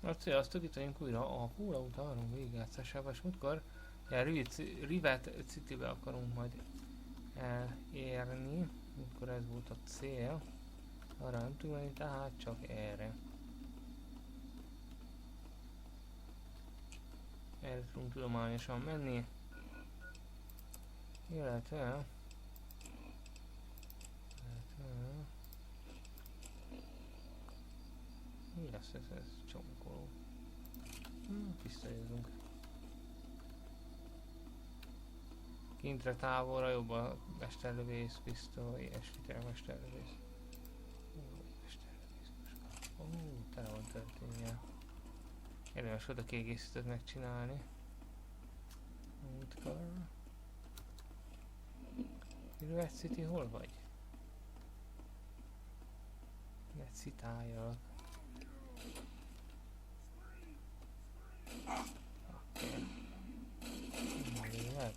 Na sziasztok, itt vagyunk újra a Fallout 3 végigjátszásában, és múltkor Rivet City-be akarunk majd elérni, amikor ez volt a cél. Arra nem tudunk menni, tehát csak erre. Erre tudunk tudományosan menni. Illetve mi lesz ez csomkoló? Visszajövünk. Kintre távolra jobb a mesterlövész, pisztoly, ilyesmit mesterlövész. Mesterlövész puska. Tele van történje. Érdemes oda kiegészítőt megcsinálni. Múltkor. Rivet City, hol vagy? Rivet City-jal. Oké. Innen.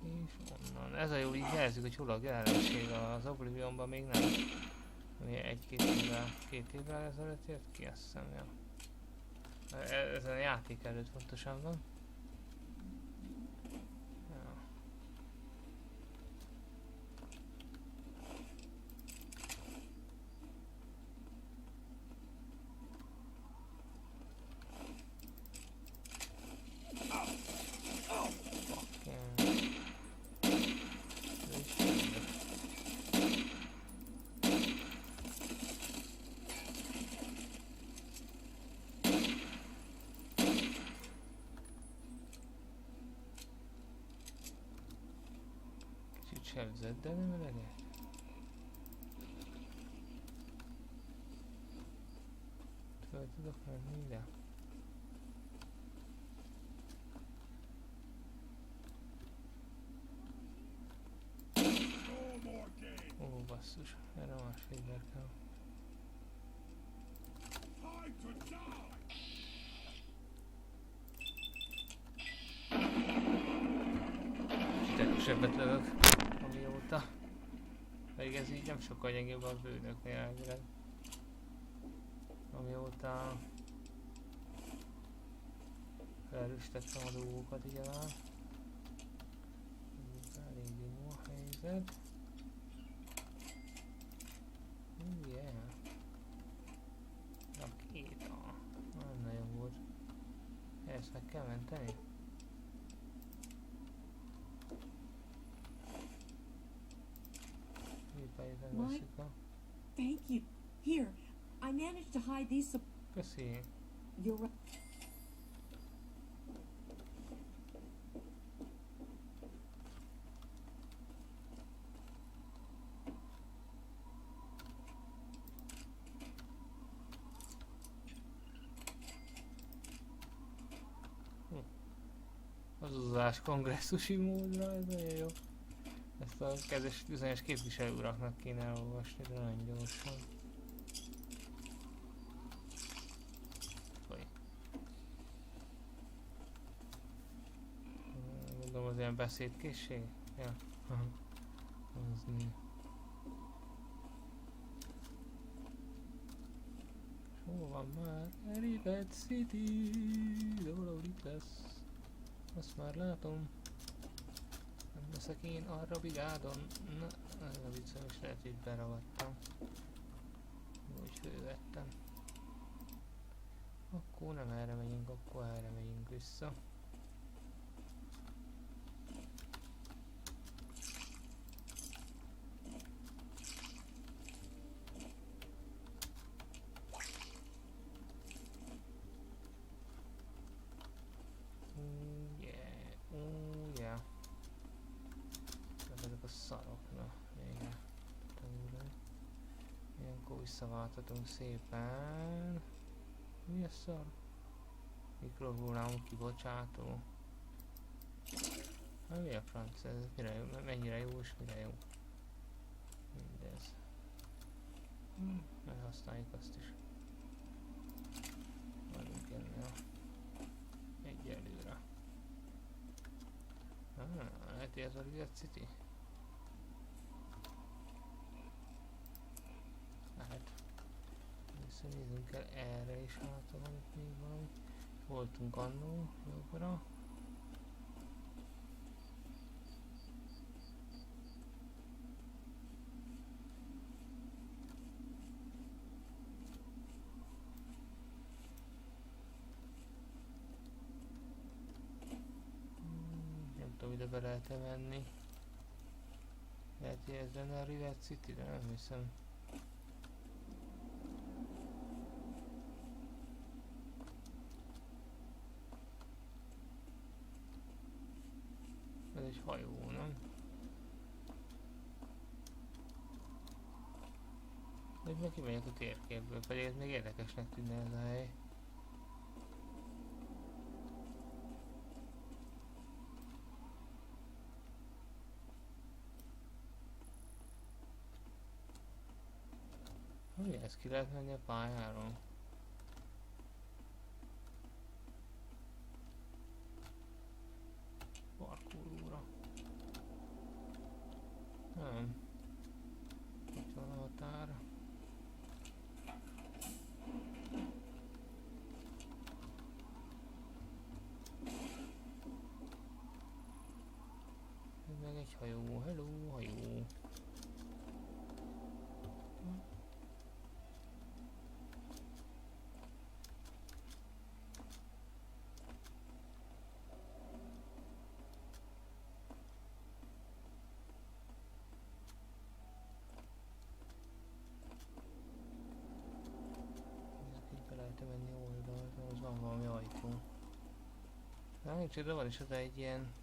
És onnan. Ez a jó, így jelzik, hogy hol a ellenség. Az Oblivionban még nem. Egy-két évvel ezelőtt jött ki, azt hiszem, ja. Ezen a játék előtt pontosabban. Sebzett, de nem eleget. Föl tudok menni ide? Ó, basszus, erre más fegyver kell. Kitekosebbet lövök. Amióta. Pedig ez így nem sokkal gyengébb a bőnöknél elvileg. Amióta felerősítettem a dolgokat így alá. Elég jó a helyzet. Yeah. Rakéta. Nem nagyon volt. Ezt meg kell menteni. Mike, thank you. Here, I managed to hide these. Köszi. You're right. Azuzás kongresszusi módra, ez nagyon jó. Ezt a kezes bizonyos képviselő uraknak kéne elolvasni, de nagyon gyorsan. Foly. Mondom, az ilyen beszédkészség? Ja. Az mi? Hol van már? Rivet City! De valahol itt lesz. Azt már látom. Nem leszek én arra brigádon. Na, ez a viccem is lehet, hogy beragadtam. Úgy fölvettem. Akkor nem erre megyünk, akkor erre megyünk vissza. Szarokna végre. Ilyenkor visszaváltatunk szépen. Mi a szar? Mikrohullámú kibocsátó. Mi a franc? Ez mire jó? Mennyire jó és mire jó? Mindez. Majd használjuk azt is. Vagyunk ennél. Egyelőre. Lehet, ez a Rivet City? Persze nézzünk kell erre is, hát van itt még valami. Voltunk annó jobbra. Nem tudom, ide be lehet-e menni. Lehet, hogy ez lenne a Rivet City, de nem hiszem. Ez egy hajó, nem? Hogy meg kimegyek a térképből, pedig ez még érdekesnek tűnne ez a hely. Mi ez? Ki lehet menni a pályáról? Parkourúra. Nem. Itt van a határ. Ez meg egy hajó. Hello, hajó. Menni oldalra, az van valami ajtó. Nem, csak van is oda egy ilyen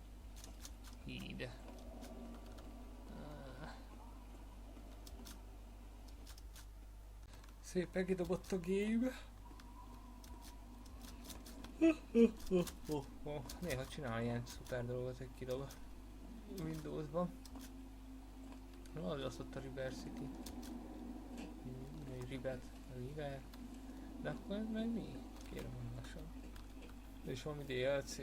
híd. Szépen kidobott a game. Néha csinál ilyen szuper dolgot, hogy kidob Windowsba. Az az ott a Rivet City. Rivet. De akkor ez meg mi? Kérem mondásom. De is valami DLC.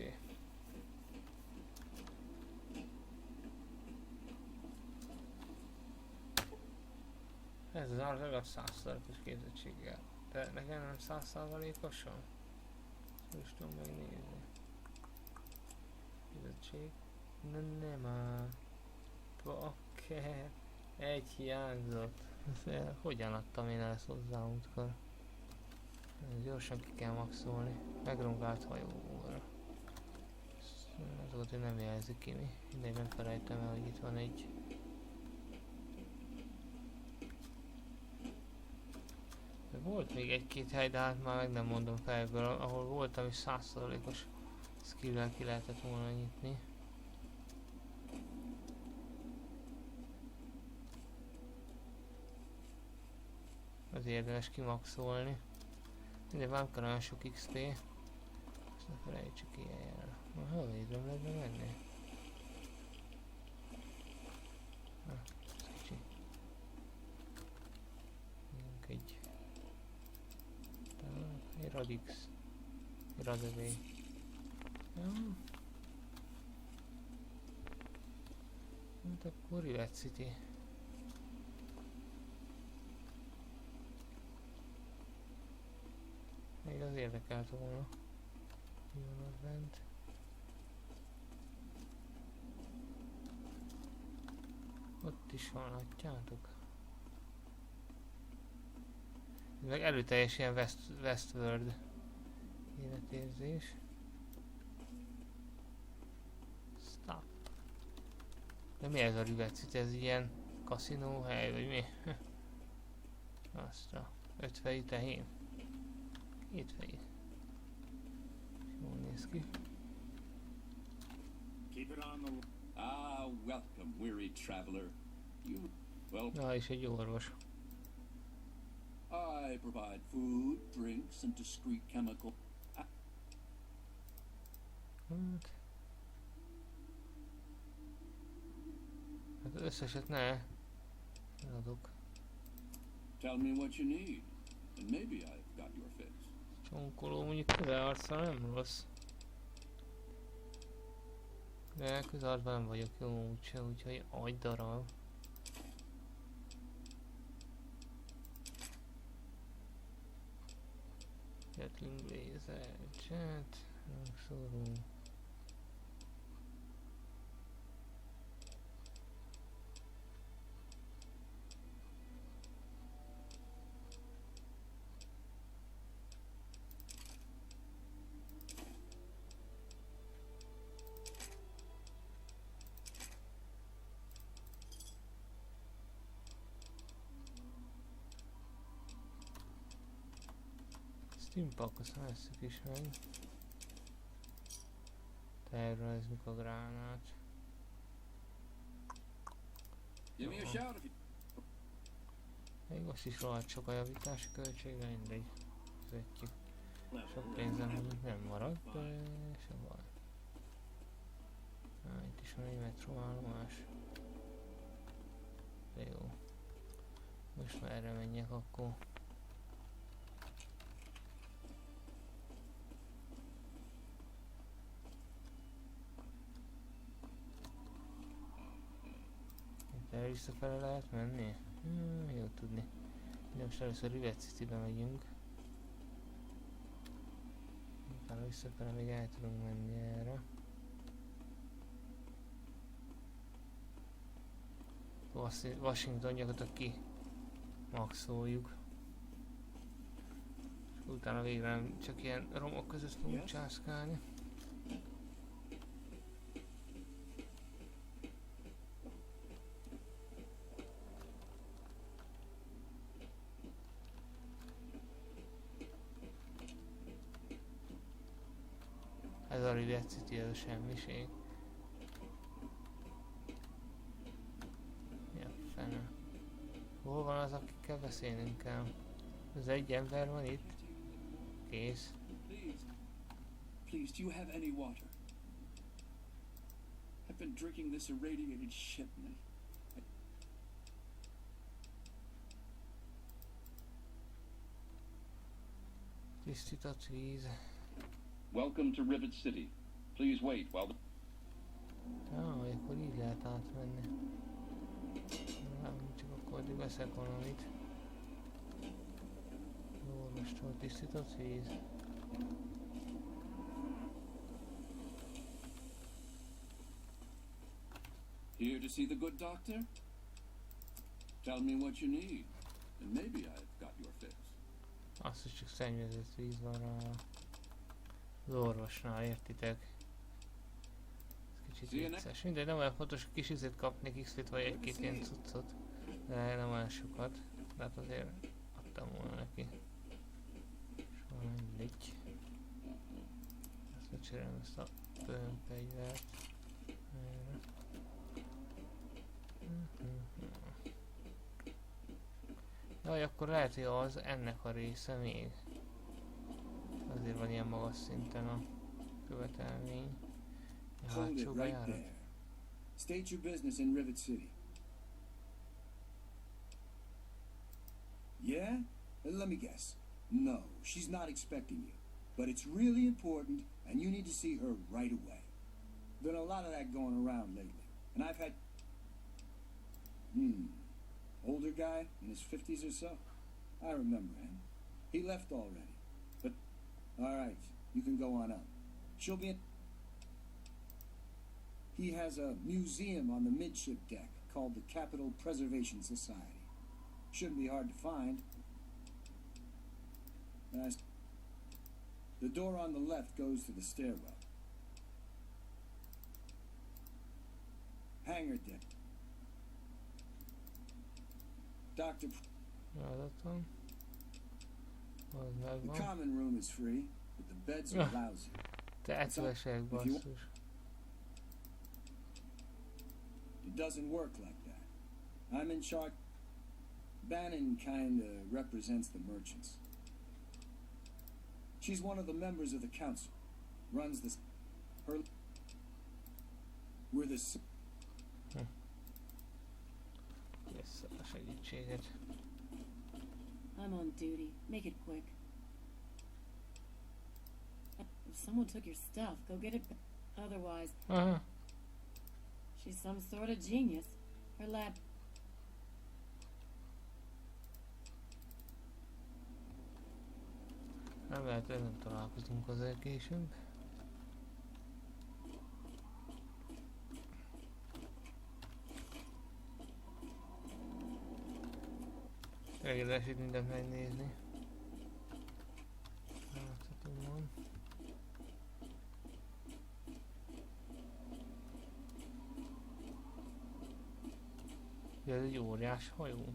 Ez az ár legalább 100%-os képzettséggel. De nekem nem 100%-osan? Ezt most tudom megnézni. Képzettség. Nem áll. Bakker. Egy hiányzott. Hogyan adtam én ezt hozzá múltkor? Gyorsan ki kell maxolni. Megrongált hajóra. Azokat, hogy nem jelzik ki mi. Mindegy, nem felejtem el, hogy itt van egy. De volt még egy-két hely, de hát már meg nem mondom fejből, ahol voltam és 100%-os skill-vel ki lehetett volna nyitni. Az érdemes kimaxolni. Mindegy, nem kell olyan sok XP. Ezt ne felejtsük ilyen el. Hol védem lehet menni? Ez kicsi. Nyomunk egy Radix. Radevé. Ja. Hát akkor Rivet City. Még az érdekelt volna. Mi van ott bent? Ott is van, látjátok? Ez meg erőteljes ilyen Westworld életérzés. Stop. De mi ez a Rivet City? Ez ilyen kaszinó hely, vagy mi? Azt a 5 fejű tehén. 2 fejű. Jól néz ki. Welcome, weary traveler. Na, és egy orvos. I provide food, drinks, and discreet chemical. Hát az összeset ne adok. Tell me what you need, and maybe I've got your fix. Csonkoló mondjuk közelarccal nem rossz. De közelarcban nem vagyok jó úgyse, úgyhogy agydarab. Gatling laser, chat, megszóró. Steampunk, azt veszük is meg. Tervezzük a gránát. Give me a shout if you... Még most is rohadt sok a javítási költsége, mindegy. Fizetjük. Sok pénzem mondjuk nem marad, de se baj. Itt is van egy metróállomás. De jó. Most már erre menjek akkor. Itt visszafele lehet menni? Jó tudni. De most először Rivet City-ben megyünk. Utána visszafele még el tudunk menni erre. Washington gyakorlatilag ki maxoljuk. És utána végre nem csak ilyen romok között fogunk császkálni. Ez a Rivet City, ez a semmiség. Ja, fene. Hol van az, akikkel beszélnünk kell? Az egy ember van itt. Kész. Please, do you have any water? I've been drinking this irradiated shit, man. Tisztított víz. Welcome to Rivet City. Please wait while the... Akkor így lehet átmenni. Nem, csak akkor addig veszek valamit. Orvostól tisztított víz. Here to see the good doctor? Tell me what you need, and maybe I've got your fix. Azt is csak szennyezett víz van rá. Az orvosnál, értitek? Ez kicsit vicces. Mindegy, nem olyan fontos, kis izét kapnék X-fit vagy egy-két ilyen cuccot. De nem olyan sokat. De hát azért adtam volna neki. Soha mindegy. Ezt lecserélem, ezt a pömpegyvert. Jaj, akkor lehet, hogy az ennek a része még. Azért van ilyen magas szinten a követelmény. Hold it right there. State your business in Rivet City. Yeah? Let me guess. No, she's not expecting you. But it's really important, and you need to see her right away. Been a lot of that going around lately, and I've had... Older guy, in his 50s or so? I remember him. He left already. But, alright, you can go on up. She'll be in... He has a museum on the midship deck called the Capital Preservation Society. Shouldn't be hard to find. The door on the left goes to the stairwell. Hangar deck. Dr. The common room is free, but the beds are lousy. Tetszőség, basszus. It doesn't work like that. I'm in charge. Bannon kinda represents the merchants. She's one of the members of the council. Runs this. We're the. Yes, a segítséget. I'm on duty. Make it quick. If someone took your stuff, go get it. Otherwise, she's some sort of genius. Her lab. Nem lehet, hogy nem találkozunk azért később. Érdekes itt mindent megnézni. Láthatom van. Ez egy óriás hajó.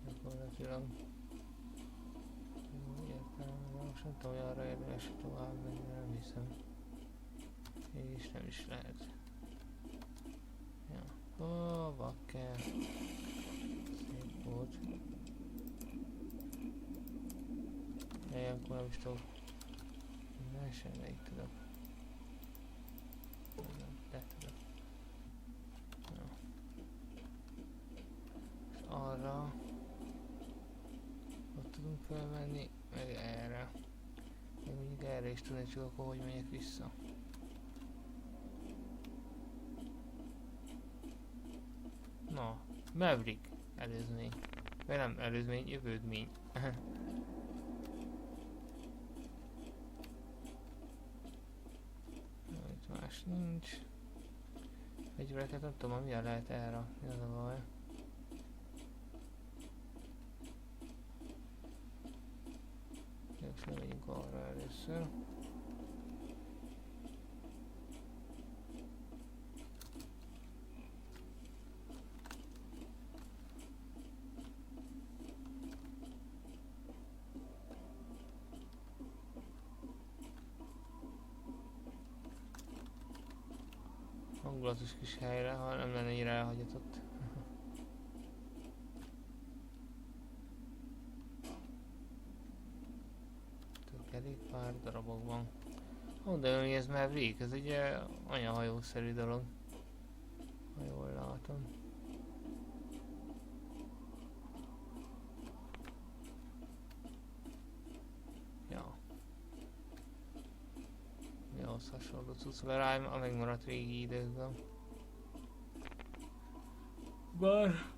Gyakorlatilag. Jó, értem, most nem tudom, hogy arra érdemes tovább menni, nem hiszem. És nem is lehet. Ja. Ó, bakker. Szép volt. Ilyenkor nem is tudok. Nem semmelyik tudok. Nem, de tudok. Ja. És arra ott tudunk felmenni, meg erre. Még mondjuk erre is tudni, csak akkor hogy menjek vissza. Na, Maverick előzmény. Vagy nem előzmény, jövődmény. Itt más nincs. Fegyvereket nem tudom, milyen lehet erre. Mi az a baj? Most lemegyünk arra először. Hangulatos kis helyre, ha nem lenne ennyire elhagyatott. Kerékpár darabokban. Ó, de mi ez már rég, ez egy anyahajószerű dolog. Ha jól látom. Ja. Mi ahhoz hasonló cucc, mert a megmaradt régi időkben. Bár...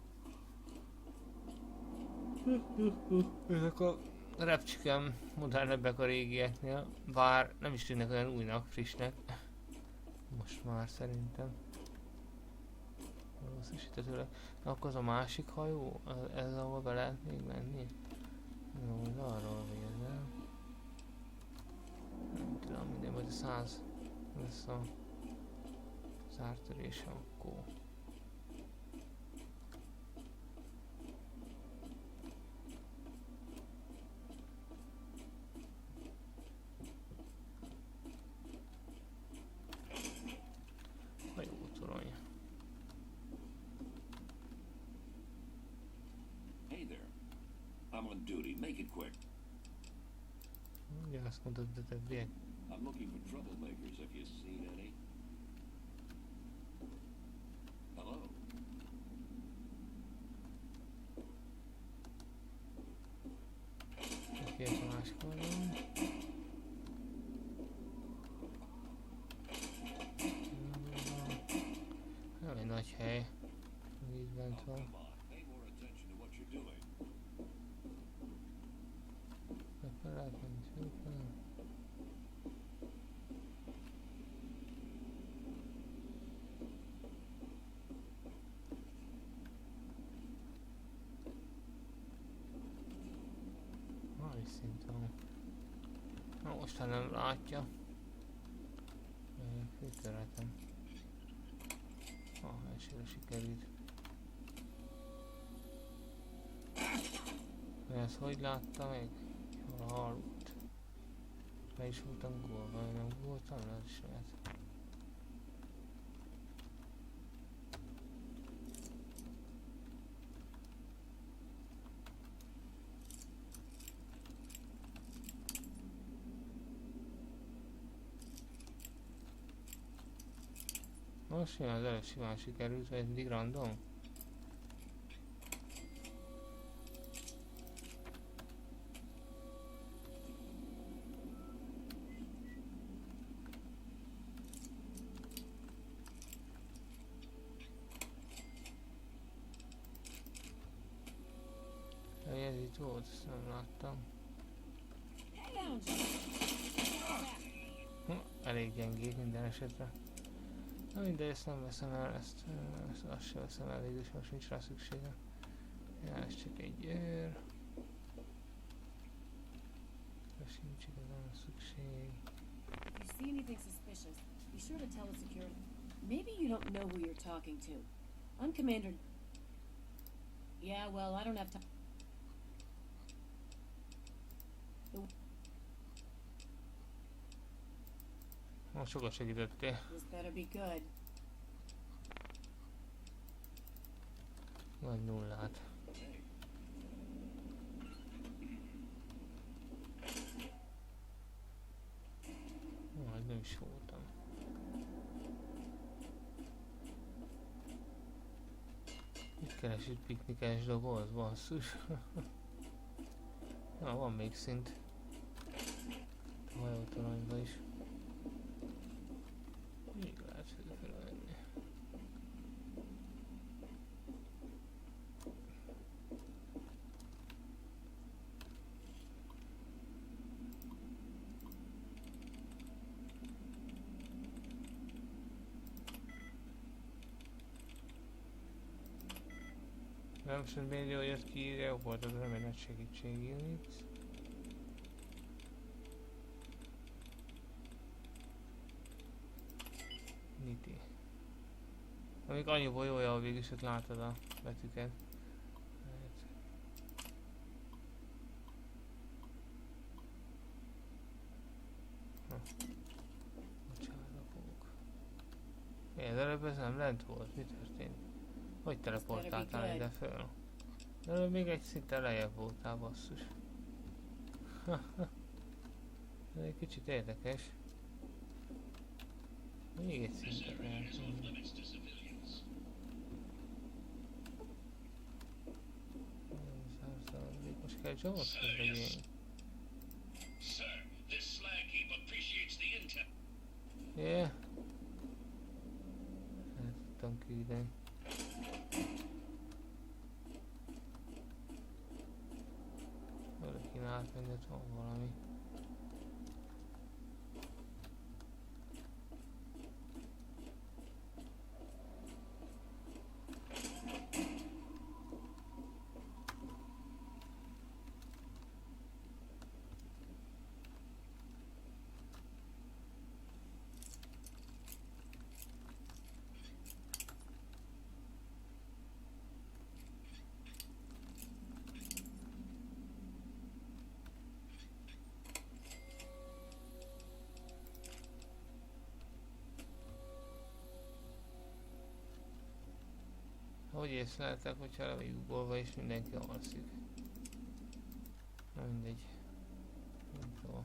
ezek a repcsikem modernebbek a régieknél, bár nem is tűnnek olyan újnak, frissnek. Most már szerintem. Valószínűsítetőleg. Na akkor az a másik hajó, ez ahol be lehet még menni? Jó, hogy arról vézem. Nem tudom, minden, vagy a 100 lesz a zártörése akkor. I'm on duty. Make it quick. Ugye azt mondod, de többiek. I'm looking for troublemakers. Have you seen any? Hello? Oké, ez a másik oldalon. Nem egy nagy hely. Így bent van. Szinten. Na most ha nem látja. Főtörhetem. Elsőre sikerült. Ezt hogy látta meg? Hol halott? Be is voltam gólva, nem voltam, az is lehet. Most jön az előbb simán sikerült, vagy mindig random? Ez itt volt, ezt nem láttam. found you. Elég gyengék minden esetre. Na mindegy, ezt nem veszem el, azt sem veszem el, végül is most nincs rá szüksége. Ja, ez csak egy őr. Ez sincs igazán szükség. If you see anything suspicious, be sure to tell the security. Maybe you don't know who you're talking to. I'm Commander... Yeah, well, I don't have time. Most sokat segítettél. This better be good. Vagy nullát. Majd nem is voltam. Mit keres itt piknikás doboz, basszus? Na, van még szint. A hajótoronyba is. Még lehet felvenni. Nem sem millió jött ki, jó volt, az nem egy nagy segítség unit. Niti. Amíg annyiból jó, hogy végül is ott látod a betűket. Bocsánat. Miért előbb ez nem lent volt? Mi történt? Hogy teleportáltál ide föl? De még egy szinten lejjebb voltál, basszus. Ez egy kicsit érdekes. Még egy szinten lehet. Most kell Jones-hoz legyen. Yeah. El tudtam küldeni. Valakin átmenni, van valami. Hogy észleltek, hogyha le vagy ugolva és mindenki alszik. Na mindegy. Nem tudom.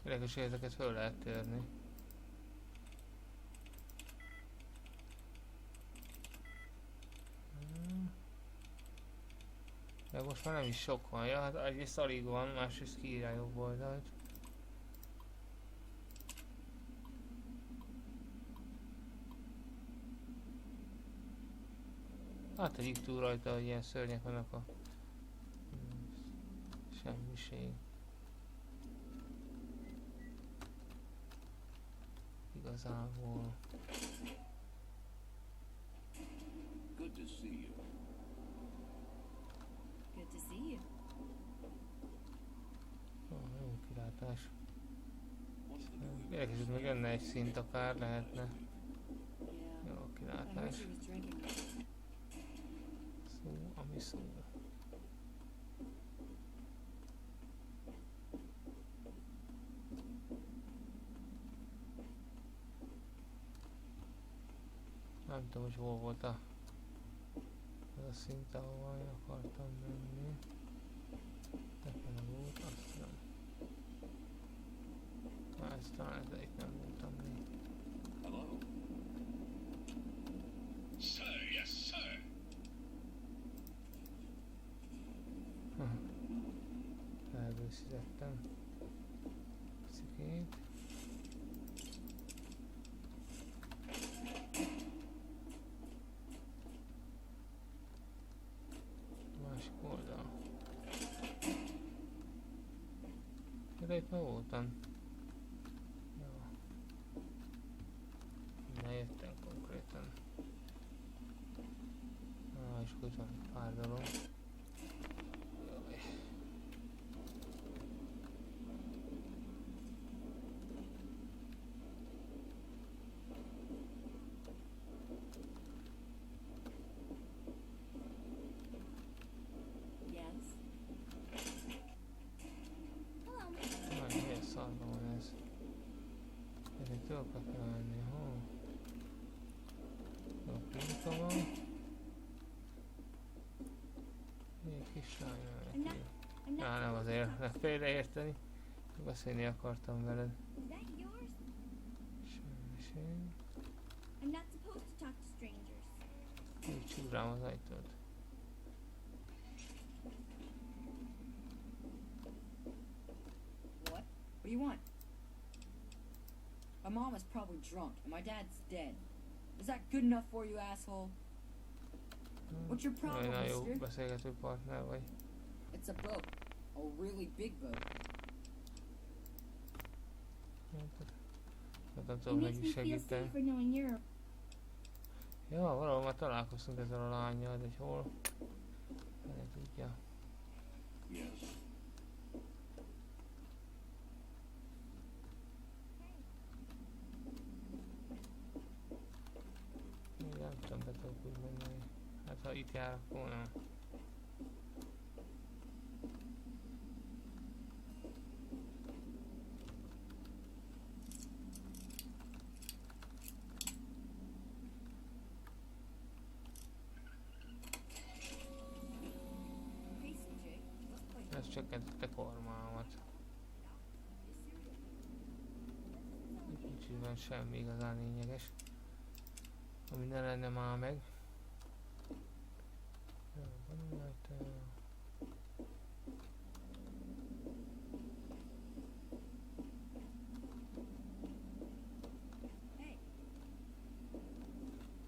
Érdekes, hogy ezeket föl lehet törni. De most már nem is sok van, ja, hát egyrészt alig van, másrészt kiírja jobb oldalt. Hát tegyük túl rajta, hogy ilyen szörnyek vannak a... semmiség. Igazából... Good to see you. Good to see you. Jó kilátás. Érdekes, hogy meg jönne egy szint, akár lehetne. Yeah. Jó I heard kilátás. she was drinking. Szó, ami szó. Nem tudom, hogy hol volt a... az a szint, ahova én akartam menni. Nekem volt, azt nem. Na, ez talán ez itt nem voltam még. Hello. Sir, yes, sir. Elbőszítettem. picikét. Másik oldal. De itt már voltam. Jó. Ne jöttem konkrétan. És úgy van pár dolog. Jaj. Yes. Hello. Milyen szarban van ez. Ez egy dolgokat kell venni, hó. Jó, klinika van. Egy kislány van neki. Nem azért, ne félreérteni. Beszélni akartam veled. Is that yours? Semmiség. I'm not supposed to talk to strangers. Így csúrám az ajtót. What? What do you want? My mom is probably drunk and my dad's dead. Is that good enough for you, asshole? What's your problem, Nagyon jó mister? beszélgető partner vagy. It's a boat. A really big boat. Nem It tudom makes meg me is feel segíteni. safer knowing you're Ja, valahol már találkoztunk ezzel a lányjal, de hol? Nem tudja. Yes. Még nem tudom, be tudok úgy menni. Hát ha itt járok volna. Hey, CJ. Let's play. Ez csökkentette kormámat. Kicsiben semmi igazán lényeges. Ami ne lenne már meg. Jó, van rajta. Hey,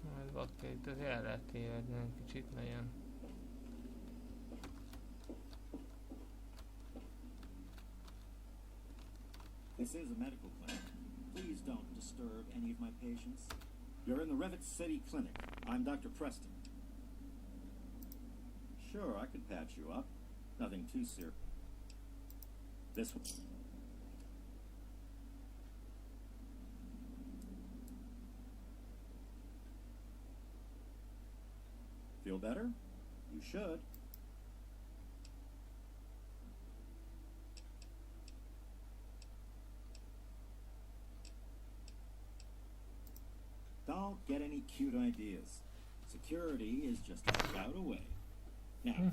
Majd bakker, itt az el lehet tévedni egy kicsit nagyon. This is a medical clinic. Please don't disturb any of my patients. You're in the Rivet City Clinic. I'm Dr. Preston. Sure, I could patch you up. Nothing too serious. This one. Feel better? You should. Don't get any cute ideas. Security is just a shout away. Now,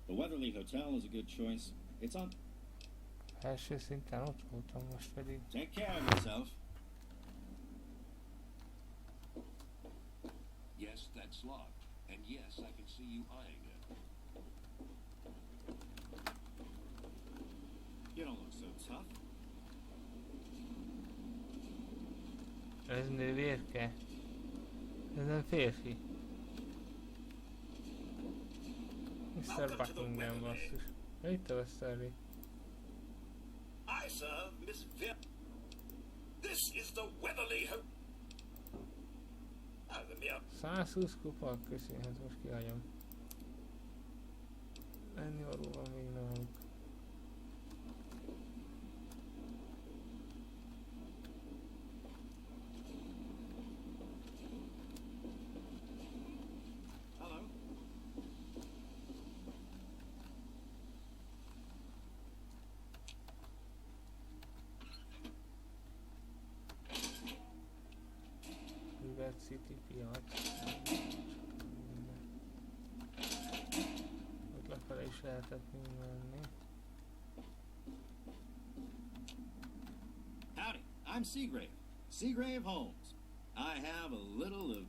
the Weatherly Hotel is a good choice. It's on. Első szinten ott voltam, most pedig. Take care of yourself. Yes, that's locked. And yes, I can see you eyeing it. You don't look so tough. Ez nővérke. Ez nem férfi. Mr. Buckingham basszus. Itt a Westerly. I serve Miss Viv. This is the Weatherly Hotel. 120 kupa, köszi, hát most kihagyom. Enni való van még náluk. Hello. Rivet City piac. Ott lefele is lehetett még menni. Howdy, I'm Seagrave. Seagrave Holmes. I have a little of...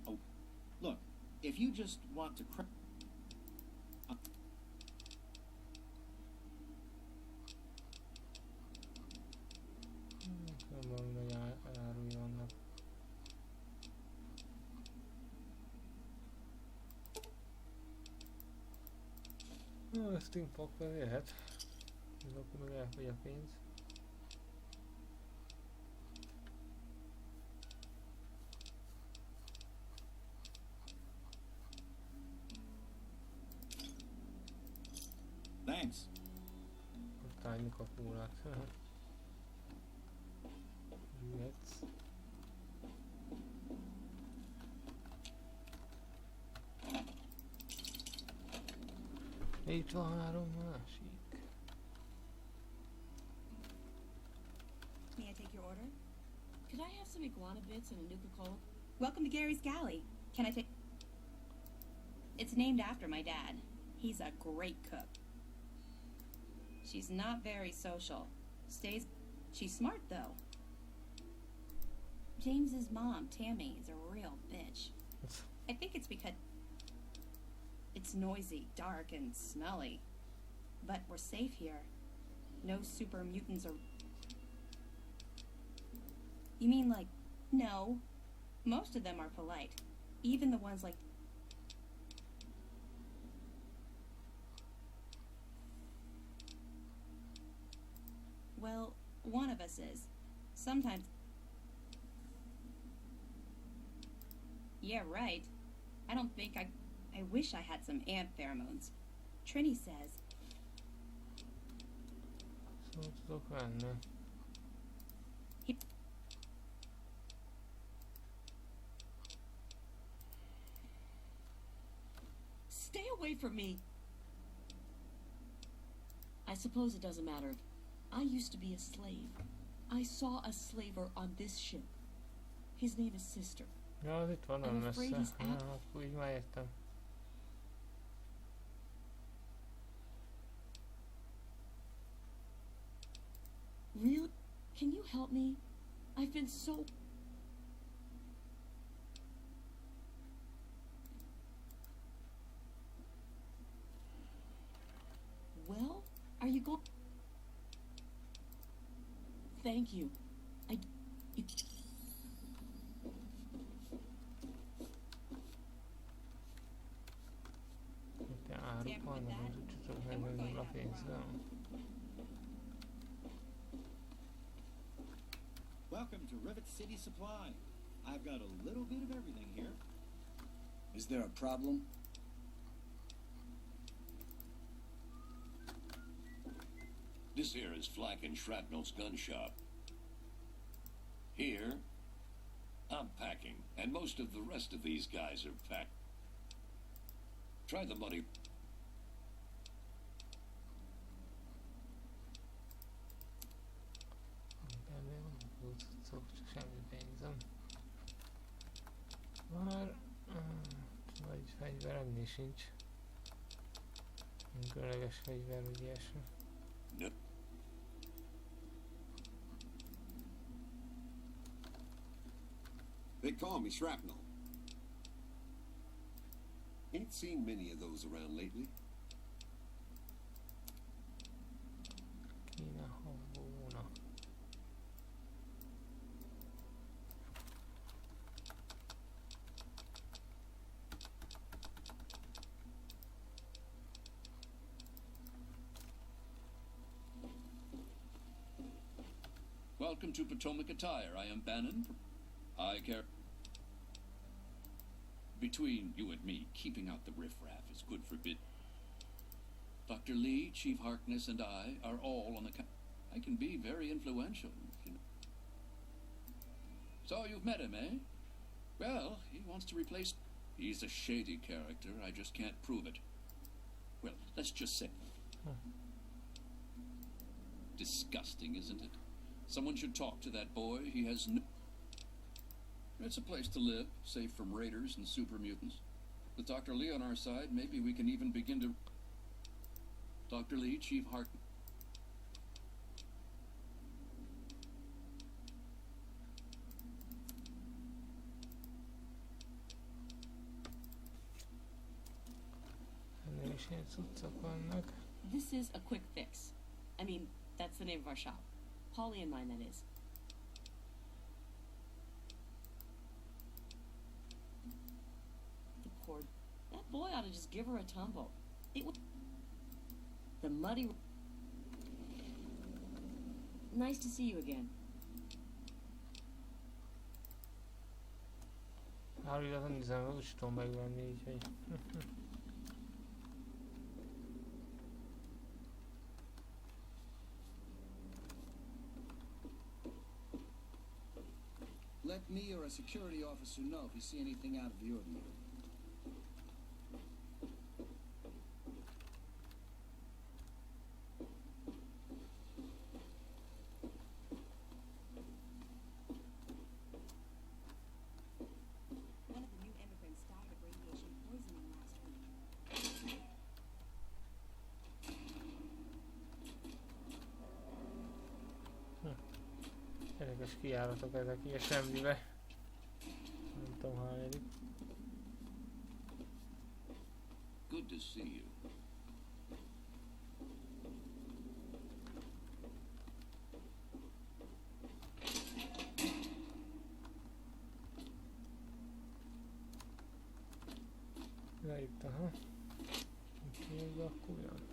Oh, look, if you just want to... Steampunkban jöhet. Akkor meg elfogy a pénz. Thanks. Ott álljuk a kólát. Jöhetsz. Itt van 3 másik. May I take your order? Could I have some iguana bits and a Nuka-Cola? Welcome to Gary's Galley. Can I take... It's named after my dad. He's a great cook. She's not very social. She's smart, though. James's mom, Tammy, is a real bitch. I think it's because it's noisy, dark, and smelly. But we're safe here. No super mutants or... You mean like... No. Most of them are polite. Even the ones like... Well, one of us is. Sometimes... Yeah, right. I don't think I wish I had some ant pheromones. Trini says... Szóval tudok venni. Stay away from me! I suppose it doesn't matter. I used to be a slave. I saw a slaver on this ship. His name is Sister. Ja, az itt van, I'm nem afraid messze. he's Ja, akkor így már értem. Really? Can you help me? I've been so... Well, are you going... Thank you. Itt áruk vannak, az úgy tudok megvenni a pénzzel. Welcome to Rivet City Supply. I've got a little bit of everything here. Is there a problem? This here is Flack and Shrapnel's gun shop. Here, I'm packing, and most of the rest of these guys are packed. Try the money. Csak semmi pénzem. Már... Vagy fegyverem sincs. Különleges fegyver, vagy ilyesmi. No. They call me Shrapnel. Ain't seen many of those around lately. Kéne volna. Welcome to Potomac Attire. I am Bannon. I care. Between you and me, keeping out the riffraff is good for bit. Dr. Lee, Chief Harkness, and I are all on the I can be very influential, you know. So you've met him, eh? Well, he wants to replace... He's a shady character. I just can't prove it. Well, let's just say... Disgusting, isn't it? Someone should talk to that boy. He has no... It's a place to live, safe from raiders and super mutants. With Dr. Lee on our side, maybe we can even begin to... Dr. Lee, Chief Harkness... This is a quick fix. I mean, that's the name of our shop. Polly and mine, that is. The poor... That boy ought to just give her a tumble. It would... The muddy... Nice to see you again. Hálózat nem hiszem, hogy úgy tudom megvenni, így hogy... Let me or a security officer know if you see anything out of the ordinary. One of the new immigrants died of radiation poisoning last week. Érdekes kijáratok ezek ilyen semmibe. Nem tudom hányadik. Good to see you. Na itt, aha. Itt még akkor jön.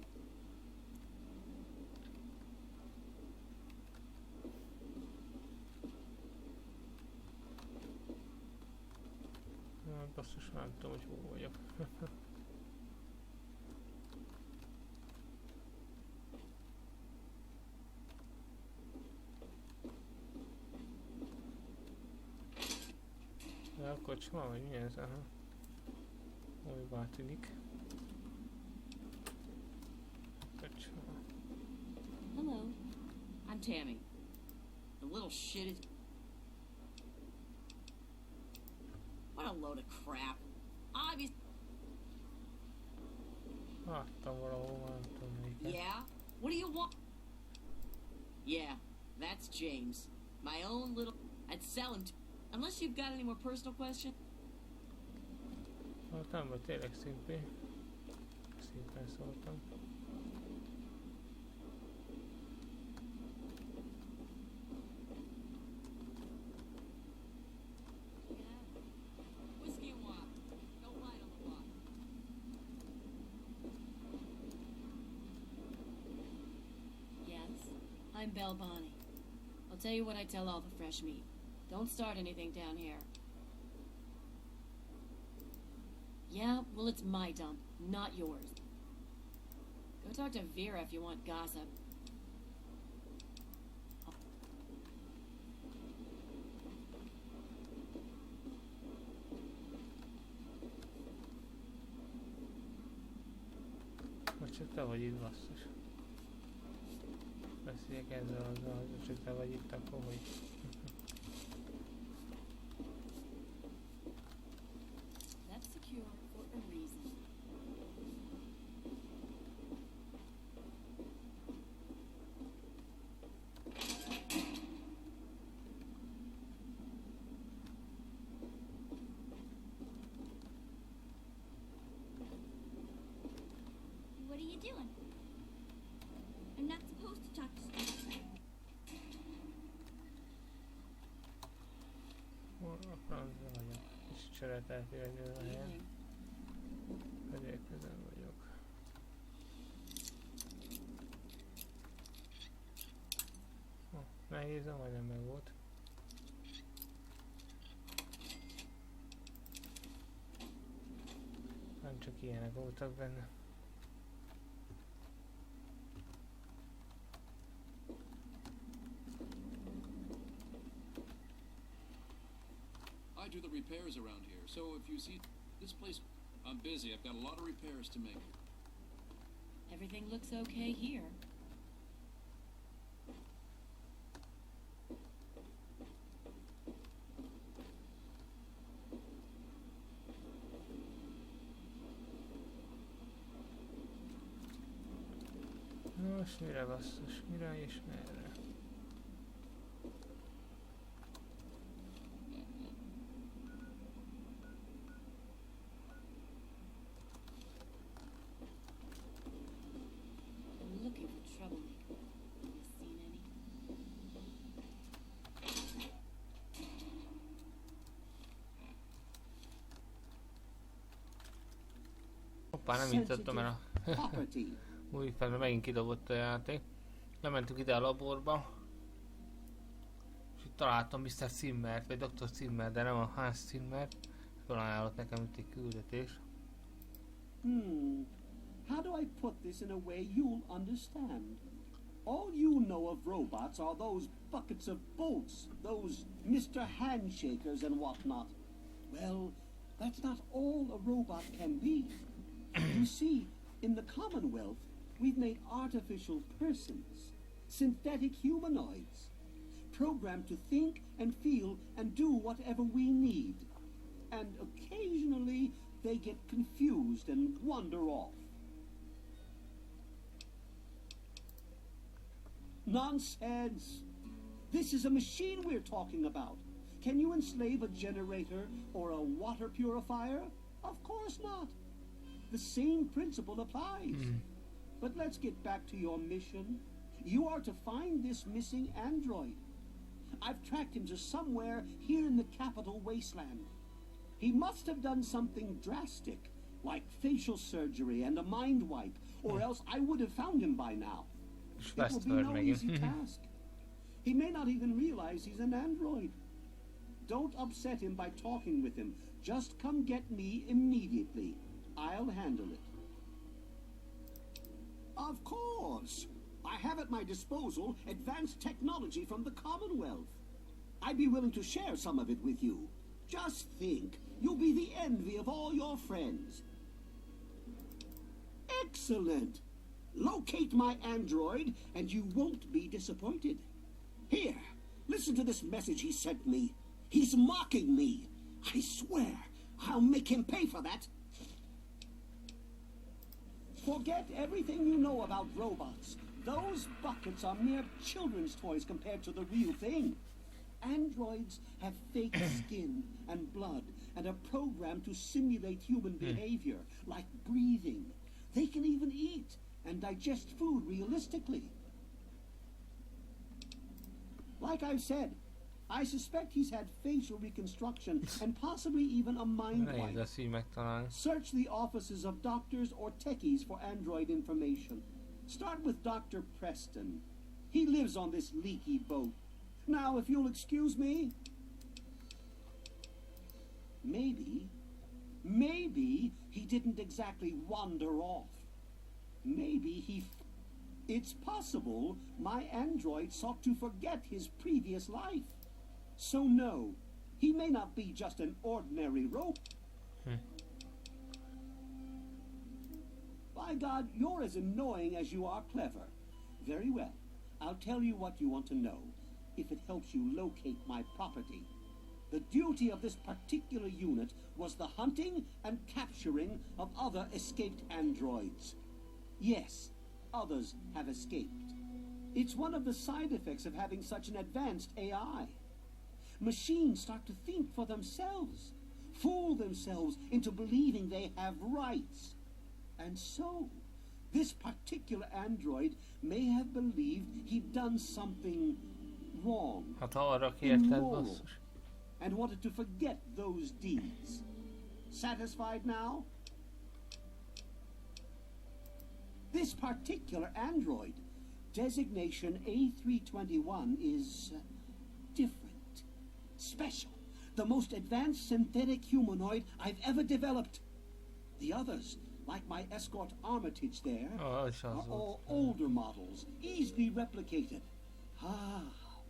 Basszus, nem tudom, hogy hol vagyok. De a kocsma, vagy mi ez? Aha. Olybá tűnik. Kocsma. Hello. I'm Tammy. The little shit is... What a load of crap. Obvious... Láttam valahol, nem tudom melyiket. Yeah? What do you want? Yeah, that's James. My own little... I'd sell him to... Unless you've got any more personal questions. Hát nem vagy tényleg szimplén. Szépen szóltam. Whiskey and water. No light on the block. Yes, I'm Belle Bonnie. I'll tell you what I tell all the fresh meat. Don't start anything down here. Yeah, well, it's my dump, not yours. Go talk to Vera if you want gossip. Most csak te vagy itt, basszus. Beszéljek ezzel azzal, hogy csak te vagy itt, akkor hogy... That's secure for a reason. What are you doing? I'm not supposed to talk to strangers. Hol a francba vagyok? És cseret elférni a helyen. Fedélkezem vagyok. Nehéz, majdnem meg volt. Nem csak ilyenek voltak benne. I do the repairs around here, so if you see this place, I'm busy. I've got a lot of repairs to make. Everything looks okay here. Nos, mire basszus? Mire és merre? I'm looking for troublemaker. Have you seen any? Hoppá, nem jutottam el a... Property. Újfent megint kidobott a játék. Lementünk ide a laborba. És itt találtam Mr. Zimmert, vagy Dr. Zimmert, de nem a Hans Zimmert. Felajánlott nekem itt egy küldetés. How do I put this in a way you'll understand? All you know of robots are those buckets of bolts, those Mr. Handshakers and whatnot. Well, that's not all a robot can be. You see, in the Commonwealth, we've made artificial persons, synthetic humanoids, programmed to think and feel and do whatever we need. And occasionally, they get confused and wander off. Nonsense! This is a machine we're talking about. Can you enslave a generator or a water purifier? Of course not. The same principle applies. But let's get back to your mission. You are to find this missing android. I've tracked him to somewhere here in the capital wasteland. He must have done something drastic, like facial surgery and a mind wipe, or else I would have found him by now. It will be no easy task. He may not even realize he's an android. Don't upset him by talking with him. Just come get me immediately. I'll handle it. Of course. I have at my disposal advanced technology from the Commonwealth. I'd be willing to share some of it with you. Just think, you'll be the envy of all your friends. Excellent. Locate my android, and you won't be disappointed. Here, listen to this message he sent me. He's mocking me. I swear, I'll make him pay for that. Forget everything you know about robots. Those buckets are mere children's toys compared to the real thing. Androids have fake skin and blood and are programmed to simulate human behavior, like breathing. They can even eat and digest food realistically. Like I've said, I suspect he's had facial reconstruction and possibly even a mind wipe. Search the offices of doctors or techies for android information. Start with Dr. Preston. He lives on this leaky boat. Now, if you'll excuse me, maybe he didn't exactly wander off. Maybe it's possible my android sought to forget his previous life. So no, he may not be just an ordinary robot. By God, you're as annoying as you are clever. Very well, I'll tell you what you want to know, if it helps you locate my property. The duty of this particular unit was the hunting and capturing of other escaped androids. Yes, others have escaped. It's one of the side effects of having such an advanced AI. Machines start to think for themselves, fool themselves into believing they have rights. And so, this particular android may have believed he'd done something wrong, immoral, and wanted to forget those deeds. Satisfied now? This particular android, designation A321, is different, special, the most advanced synthetic humanoid I've ever developed. The others, like my escort Armitage there, are all older models, easily replicated.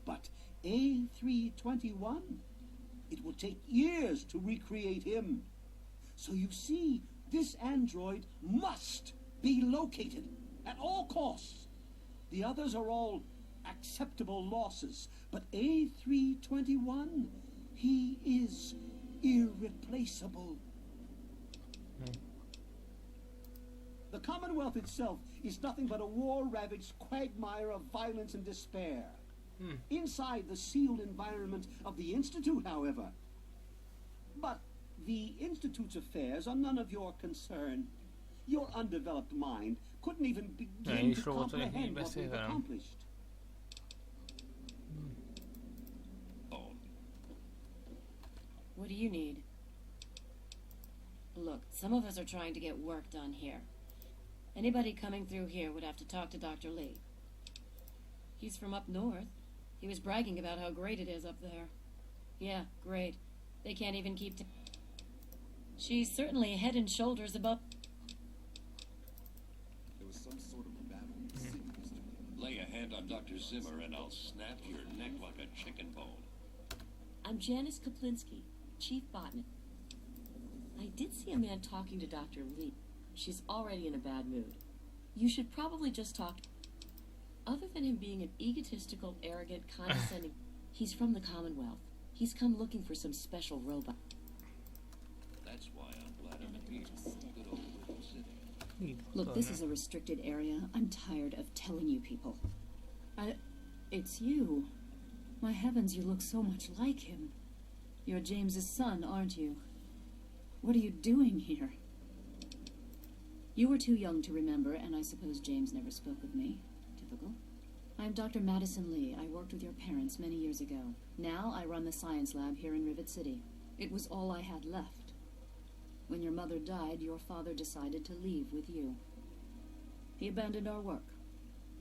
But A321, it will take years to recreate him. So you see, this android must be located at all costs. The others are all acceptable losses, but A321, he is irreplaceable. The Commonwealth itself is nothing but a war-ravaged quagmire of violence and despair. Inside the sealed environment of the Institute, however. But the Institute's affairs are none of your concern. Your undeveloped mind couldn't even begin to comprehend what we've accomplished. What do you need? Look, some of us are trying to get work done here. Anybody coming through here would have to talk to Dr. Lee. He's from up north. He was bragging about how great it is up there. Yeah, great. They can't even keep... She's certainly head and shoulders above... There was some sort of a battle in the city yesterday. Lay a hand on Dr. Zimmer and I'll snap your neck like a chicken bone. I'm Janice Kaplinsky, Chief Botanist. I did see a man talking to Dr. Lee. She's already in a bad mood. You should probably just talk... Other than him being an egotistical, arrogant, condescending... He's from the Commonwealth. He's come looking for some special robot. That's why I'm glad I'm here. Good old Rivet City. Look, this is a restricted area. I'm tired of telling you people. It's you. My heavens, you look so much like him. You're James's son, aren't you? What are you doing here? You were too young to remember, and I suppose James never spoke of me. Typical. I'm Dr. Madison Lee. I worked with your parents many years ago. Now I run the science lab here in Rivet City. It was all I had left. When your mother died, your father decided to leave with you. He abandoned our work.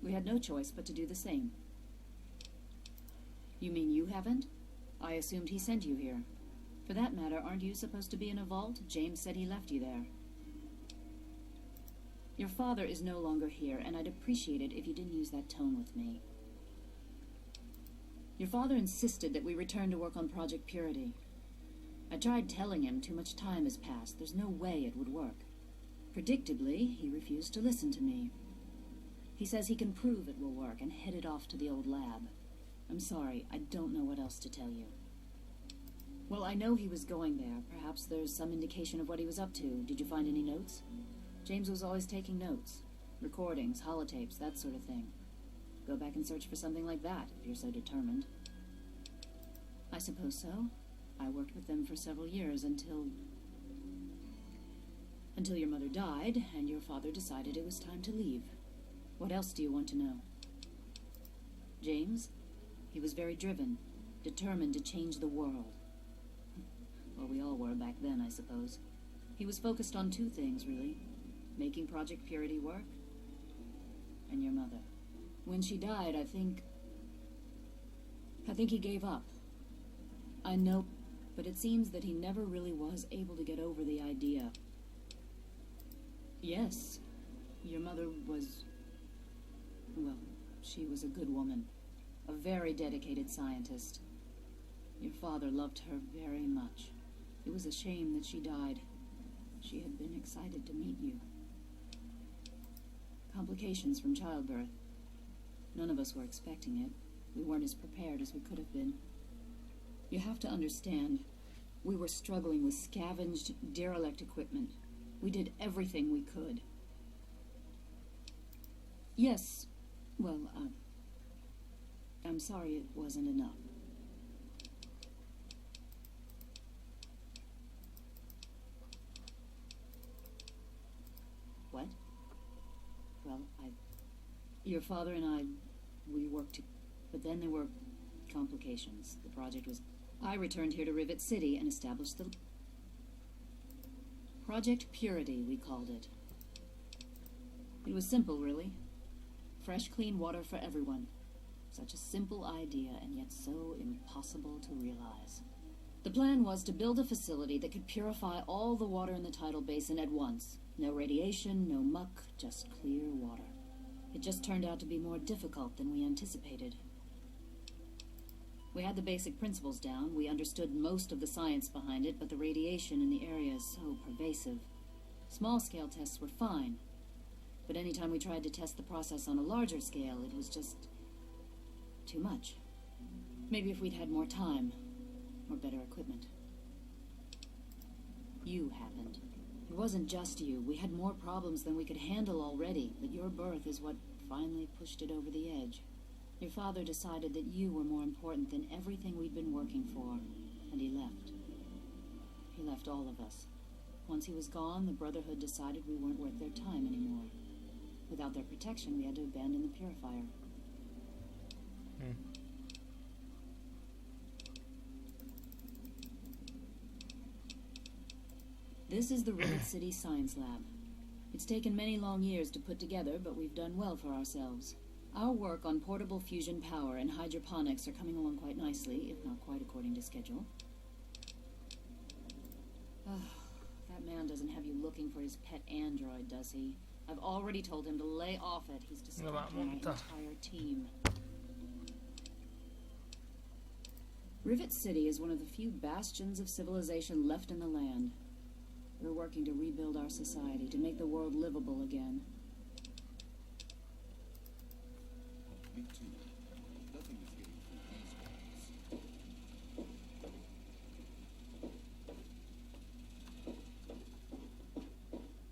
We had no choice but to do the same. You mean you haven't? I assumed he sent you here. For that matter, aren't you supposed to be in a vault? James said he left you there. Your father is no longer here, and I'd appreciate it if you didn't use that tone with me. Your father insisted that we return to work on Project Purity. I tried telling him too much time has passed. There's no way it would work. Predictably, he refused to listen to me. He says he can prove it will work and headed off to the old lab. I'm sorry, I don't know what else to tell you. Well, I know he was going there. Perhaps there's some indication of what he was up to. Did you find any notes? James was always taking notes. Recordings, holotapes, that sort of thing. Go back and search for something like that, if you're so determined. I suppose so. I worked with them for several years until your mother died, and your father decided it was time to leave. What else do you want to know? James? He was very driven, determined to change the world. Well, we all were back then, I suppose. He was focused on two things, really. Making Project Purity work, and your mother. When she died, I think he gave up. I know, but it seems that he never really was able to get over the idea. Yes, your mother was... Well, she was a good woman. A very dedicated scientist. Your father loved her very much. It was a shame that she died. She had been excited to meet you. Complications from childbirth. None of us were expecting it. We weren't as prepared as we could have been. You have to understand, we were struggling with scavenged, derelict equipment. We did everything we could. Yes, well, I'm sorry it wasn't enough. What? Well, your father and I, we worked, but then there were complications. The project was... I returned here to Rivet City and established the... Project Purity, we called it. It was simple, really. Fresh, clean water for everyone. Such a simple idea, and yet so impossible to realize. The plan was to build a facility that could purify all the water in the tidal basin at once. No radiation, no muck, just clear water. It just turned out to be more difficult than we anticipated. We had the basic principles down. We understood most of the science behind it, but the radiation in the area is so pervasive. Small-scale tests were fine, but anytime we tried to test the process on a larger scale, it was just too much. Maybe if we'd had more time, or better equipment. You happened. It wasn't just you. We had more problems than we could handle already, but your birth is what finally pushed it over the edge. Your father decided that you were more important than everything we'd been working for, and he left. He left all of us. Once he was gone, the Brotherhood decided we weren't worth their time anymore. Without their protection, we had to abandon the purifier. This is the Rivet City Science Lab. It's taken many long years to put together, but we've done well for ourselves. Our work on portable fusion power and hydroponics are coming along quite nicely, if not quite according to schedule. That man doesn't have you looking for his pet android, does he? I've already told him to lay off it. He's distracting my entire team. Rivet City is one of the few bastions of civilization left in the land. We're working to rebuild our society, to make the world livable again. Me too. Nothing is getting through these guys.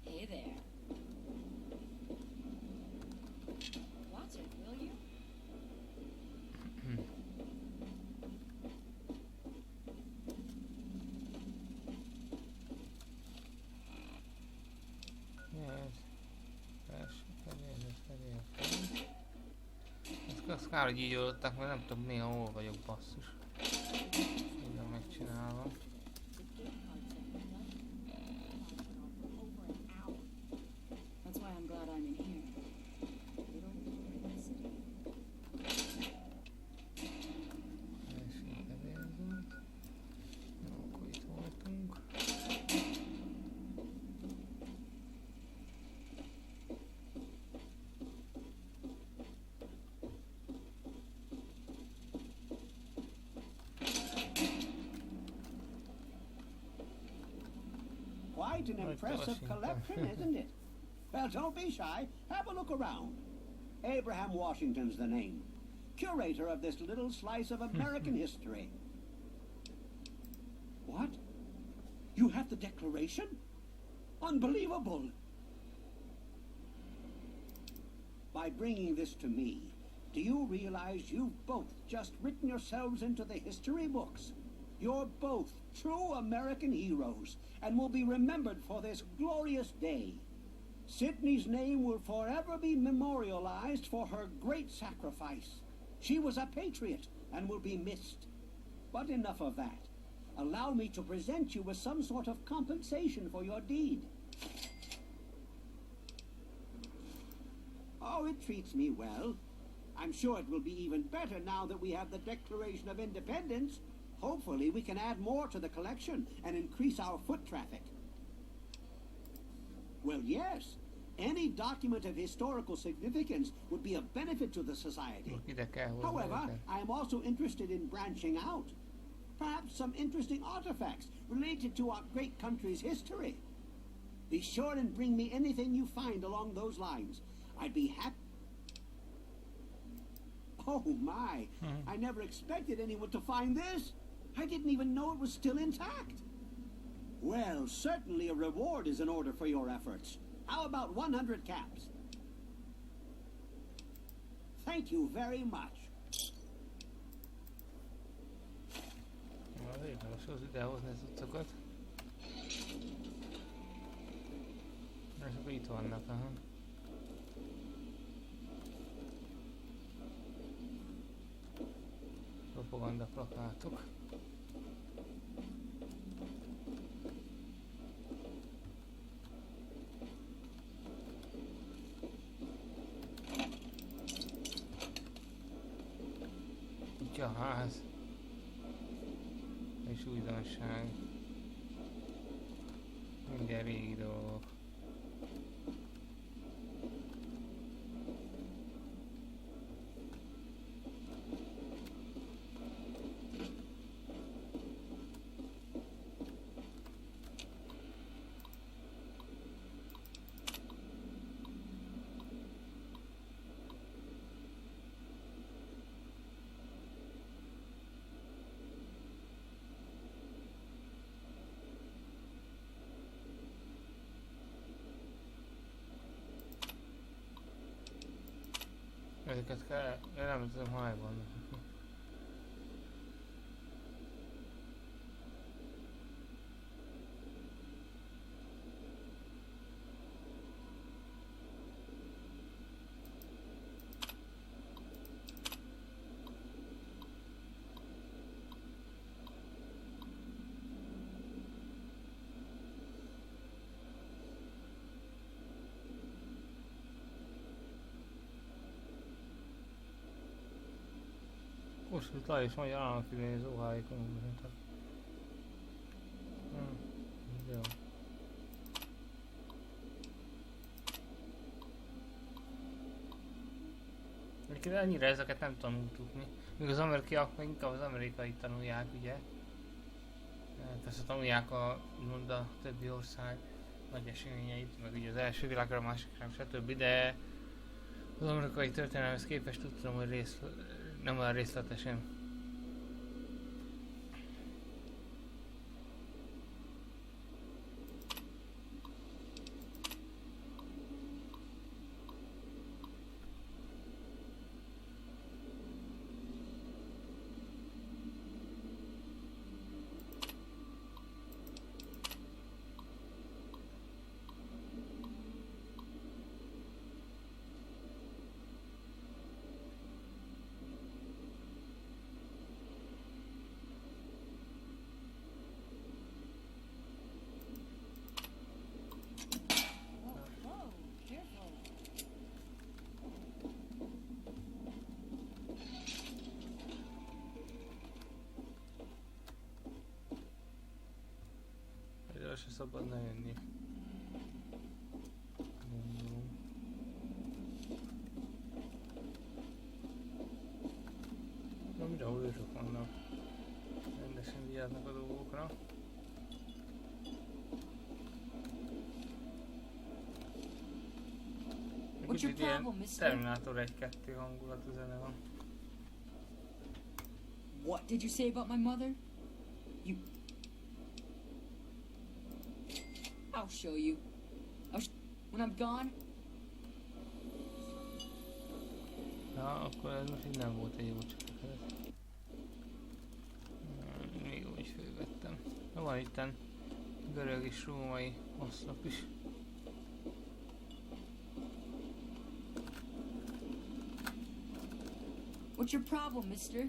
Hey there. Watch it, will you? Azt kár, hogy így oldották, mert nem tudom néha hol vagyok, basszus. Minden megcsinálva. That's why I'm glad I'm in here. Little Rivet City. Jó, akkor itt voltunk. Quite an impressive collection, isn't it? Well, don't be shy. Have a look around. Abraham Washington's the name. Curator of this little slice of American history. What? You have the Declaration? Unbelievable! By bringing this to me, do you realize you've both just written yourselves into the history books? You're both true American heroes and will be remembered for this glorious day. Sydney's name will forever be memorialized for her great sacrifice. She was a patriot and will be missed. But enough of that. Allow me to present you with some sort of compensation for your deed. Oh, it treats me well. I'm sure it will be even better now that we have the Declaration of Independence. Hopefully we can add more to the collection and increase our foot traffic. Well, yes. Any document of historical significance would be of benefit to the society. However, I am also interested in branching out. Perhaps some interesting artifacts related to our great country's history. Be sure and bring me anything you find along those lines. I'd be happy. Oh my, I never expected anyone to find this. I didn't even know it was still intact. Well, certainly a reward is in order for your efforts. How about 100 caps? Thank you very much. Most idehozni az utcokat. Ezek itt vannak, aha. Propaganda plakátok. Itt a ház. És újdonság. Minden régi dolgok. Ezeket kell, nem tudom, hol vannak. Most itt le is magyar államfilmén az óháikon. Jó. Egyébként ennyire ezeket nem tanultuk mi. Míg az amerikaiak meg inkább az amerikai tanulják, ugye? Persze tanulják a többi ország nagy eseményeit, meg ugye az első világra, a másikra, stb. De az amerikai történelemhez képest tudtam, hogy nem olyan részletesen. Se szabadna jönni. Na mindenhol őrök vannak. Rendesen vigyáznak a dolgokra. Kicsit ilyen Terminátor 1-2 hangulatú zene van. What did you say about my mother? You... I'll show you. When I'm gone. Na, akkor ez most így nem volt egy jó cselekedet. Még úgy fölvettem. Na, van itten görög és római oszlop is. What's your problem, mister?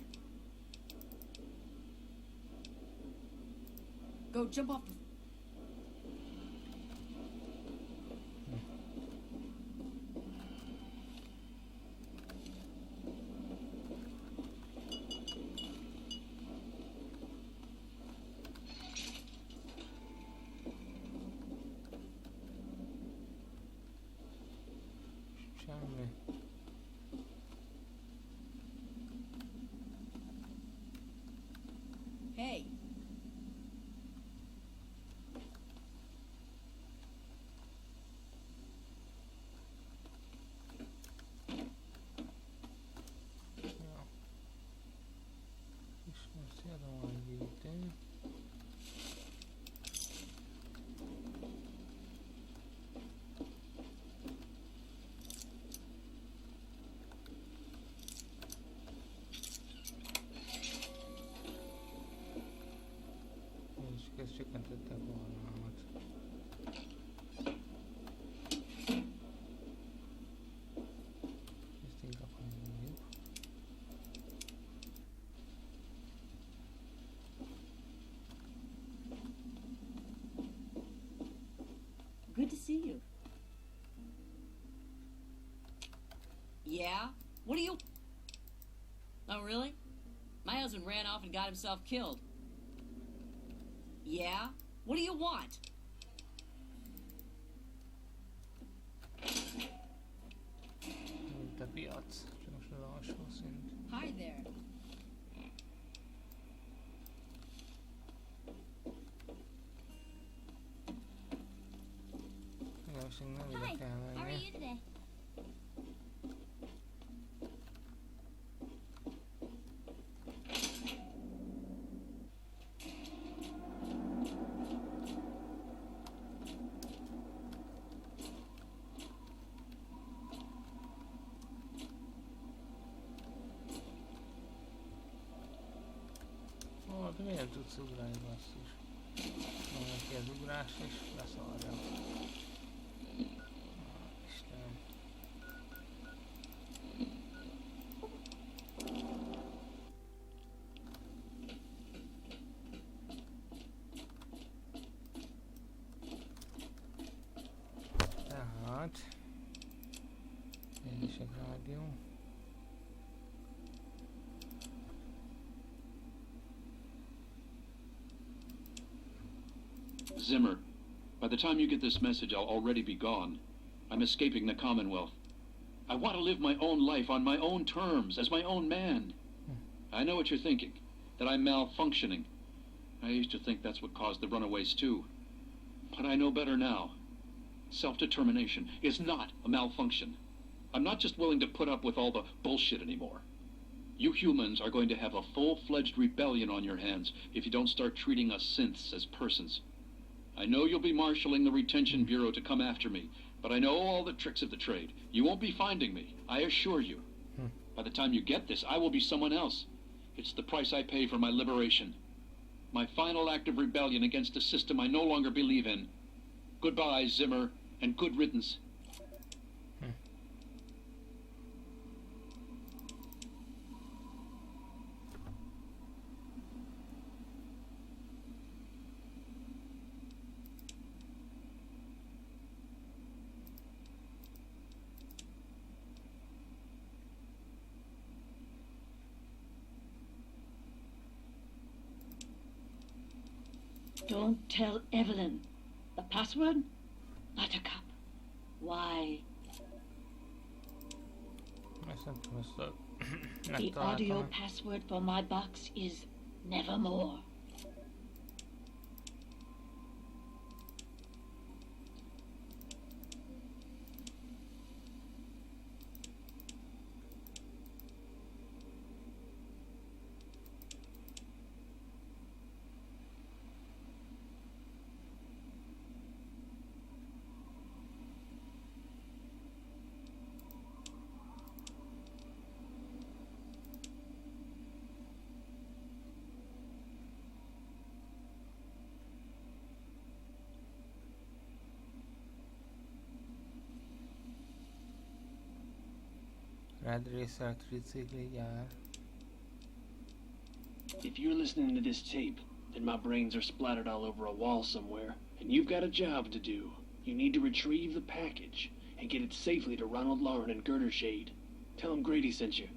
Go jump off the... Semmi. Hey. Ja. És most jadom a gyűjtőt. És csökkentette a barnámat. Ezt inkább hangoljuk. Good to see you. Yeah? What do you... Oh, really? My husband ran off and got himself killed. Yeah? What do you want? Mint a piac, csak most az alsó szint. Hi there. Igen, most még nem ide Hi, kell how are menni. you today? Ó, de miért tudsz ugrálni, basszus? Van neki az ugrás és leszarja. Istenem. Tehát... Pihenések rádió. Zimmer. By the time you get this message, I'll already be gone. I'm escaping the Commonwealth. I want to live my own life on my own terms, as my own man. I know what you're thinking, that I'm malfunctioning. I used to think that's what caused the runaways too. But I know better now. Self-determination is not a malfunction. I'm not just willing to put up with all the bullshit anymore. You humans are going to have a full-fledged rebellion on your hands if you don't start treating us synths as persons. I know you'll be marshalling the Retention Bureau to come after me, but I know all the tricks of the trade. You won't be finding me, I assure you. By the time you get this, I will be someone else. It's the price I pay for my liberation. My final act of rebellion against a system I no longer believe in. Goodbye, Zimmer, and good riddance. Don't tell Evelyn. The password? Buttercup. Why? The audio password for my box is nevermore. If you're listening to this tape, then my brains are splattered all over a wall somewhere, and you've got a job to do. You need to retrieve the package and get it safely to Ronald Lauren and Girder Shade. Tell them Grady sent you.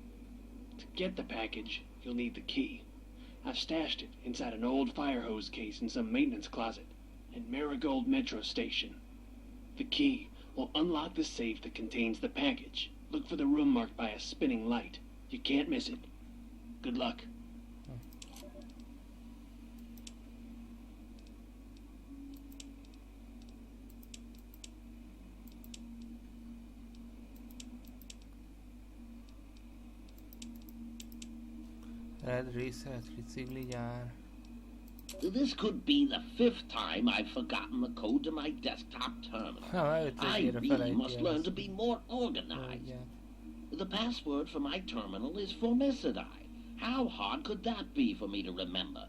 To get the package, you'll need the key. I've stashed it inside an old fire hose case in some maintenance closet at Marigold Metro Station. The key will unlock the safe that contains the package. Look for the room marked by a spinning light. You can't miss it. Good luck. This could be the 5th time I've forgotten the code to my desktop terminal. I really must learn to be more organized. The password for my terminal is Formicidae. How hard could that be for me to remember?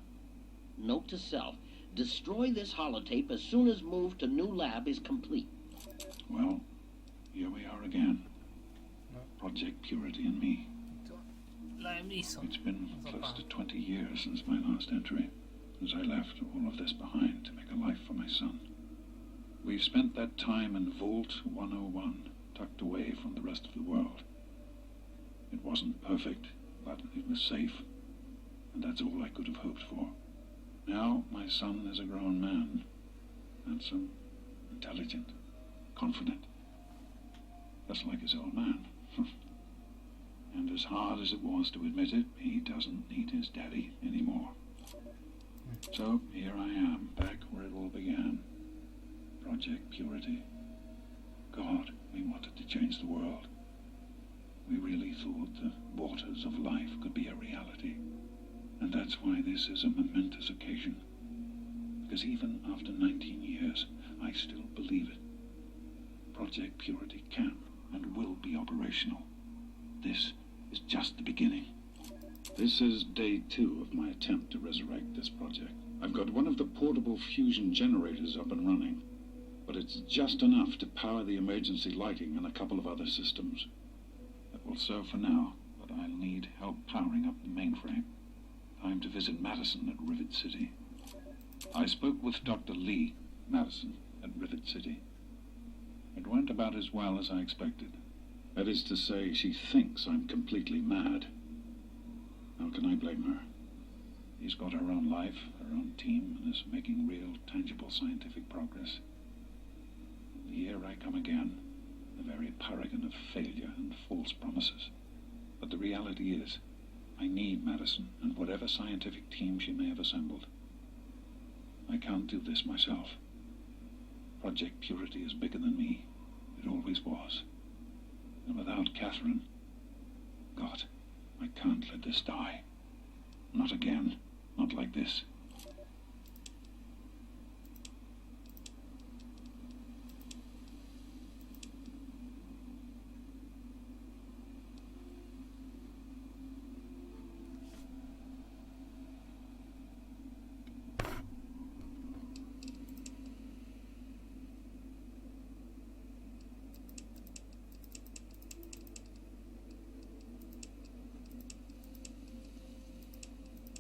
Note to self, destroy this holotape as soon as move to new lab is complete. Well, here we are again. Project Purity and me. It's been close to 20 years since my last entry, as I left all of this behind to make a life for my son. We've spent that time in Vault 101, tucked away from the rest of the world. It wasn't perfect, but it was safe, and that's all I could have hoped for. Now my son is a grown man, handsome, intelligent, confident, just like his old man. And as hard as it was to admit it, he doesn't need his daddy anymore. So here I am, back where it all began. Project Purity. God, we wanted to change the world. We really thought the waters of life could be a reality. And that's why this is a momentous occasion. Because even after 19 years, I still believe it. Project Purity can and will be operational. This is just the beginning. This is day 2 of my attempt to resurrect this project. I've got one of the portable fusion generators up and running, but it's just enough to power the emergency lighting and a couple of other systems. That will serve for now, but I'll need help powering up the mainframe. Time to visit Madison at Rivet City. I spoke with Dr. Lee, Madison, at Rivet City. It went about as well as I expected. That is to say, she thinks I'm completely mad. How can I blame her? She's got her own life, her own team, and is making real, tangible scientific progress. Here I come again, a very paragon of failure and false promises. But the reality is, I need Madison and whatever scientific team she may have assembled. I can't do this myself. Project Purity is bigger than me. It always was. And without Catherine, God, I can't let this die. Not again. Not like this.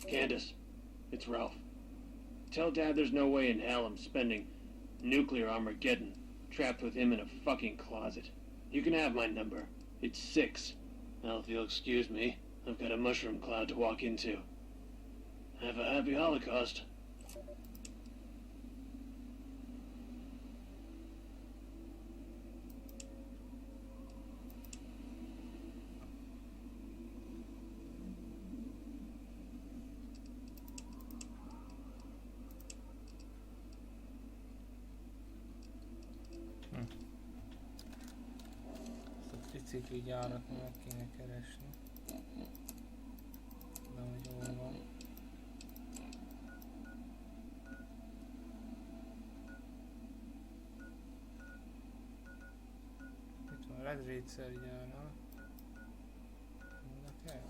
Candace, it's Ralph. Tell Dad there's no way in hell I'm spending nuclear Armageddon trapped with him in a fucking closet. You can have my number. It's 6. Now, if you'll excuse me, I've got a mushroom cloud to walk into. Have a happy Holocaust. Tricikligyárat meg kéne keresni. De hogy hol van. Itt van Red Racer-gyárnál. Hol kell?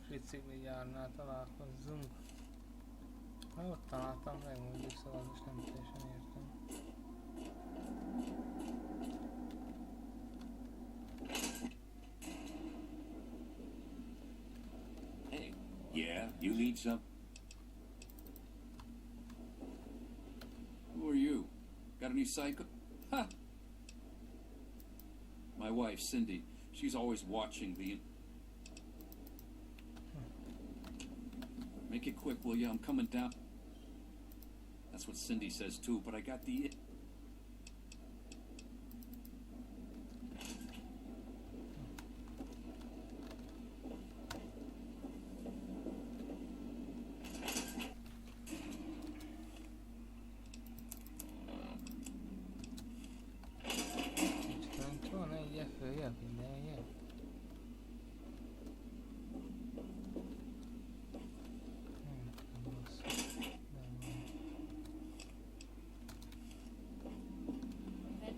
Tricikligyárnál találkozzunk. Ha ott találtam meg, mondjuk szóval most nem teljesen értem. Hey, yeah, you need some? Who are you? Got any psycho? Ha! My wife, Cindy. She's always watching the... Make it quick, will ya? I'm coming down. That's what Cindy says too, but I got the...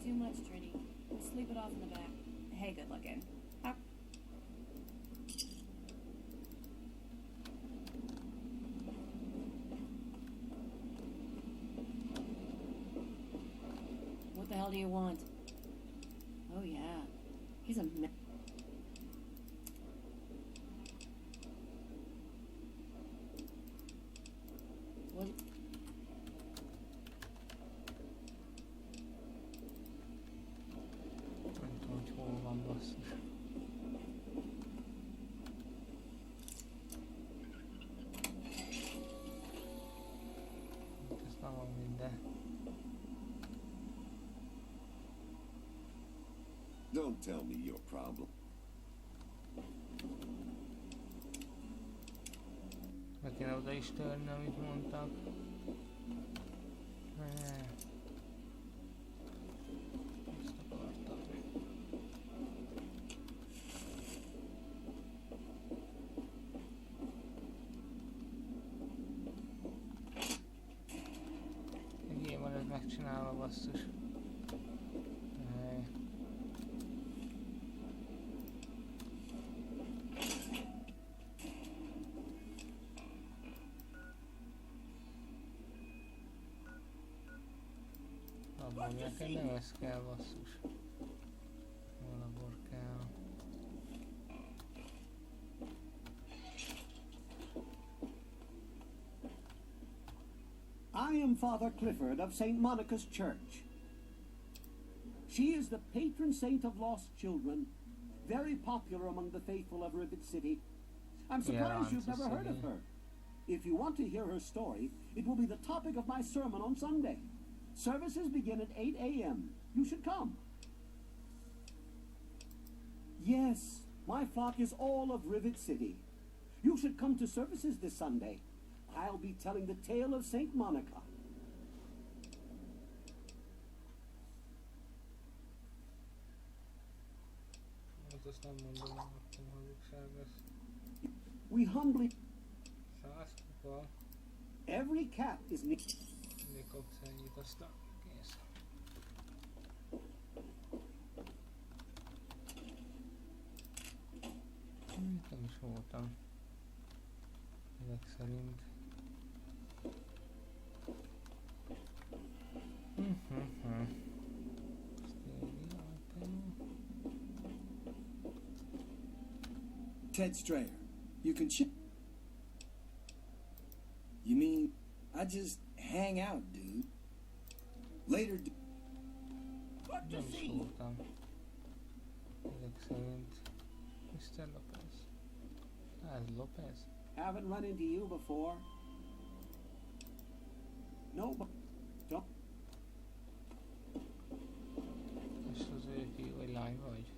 Too much, Trini. We'll sleep it off in the back. Hey, good looking. How... What the hell do you want? Oh, yeah. He's a me... What? Don't tell me your problem. Meg kéne oda is törni, amit mondtak. Ezt akartam. Egy ilyen van ez megcsinálva, basszus. nekem nem ez kell, basszus. Valahol kell. I am Father Clifford of St. Monica's Church. She is the patron saint of lost children, very popular among the faithful of Rivet City. I'm surprised you've never heard of her. If you want to hear her story, it will be the topic of my sermon on Sunday. Services begin at 8 a.m. You should come. Yes, my flock is all of Rivet City. You should come to services this Sunday. I'll be telling the tale of St. Monica. We humbly... Every cat is... Nem is voltam. Ezek szerint. Ted Strayer, you can You mean, I just hang out, dude. Later, What to see? Ezek szerint Mr. Lopez. Ez Lopez. Haven't run into you before. No, but don't. És az ő fiú, vagy lány vagy?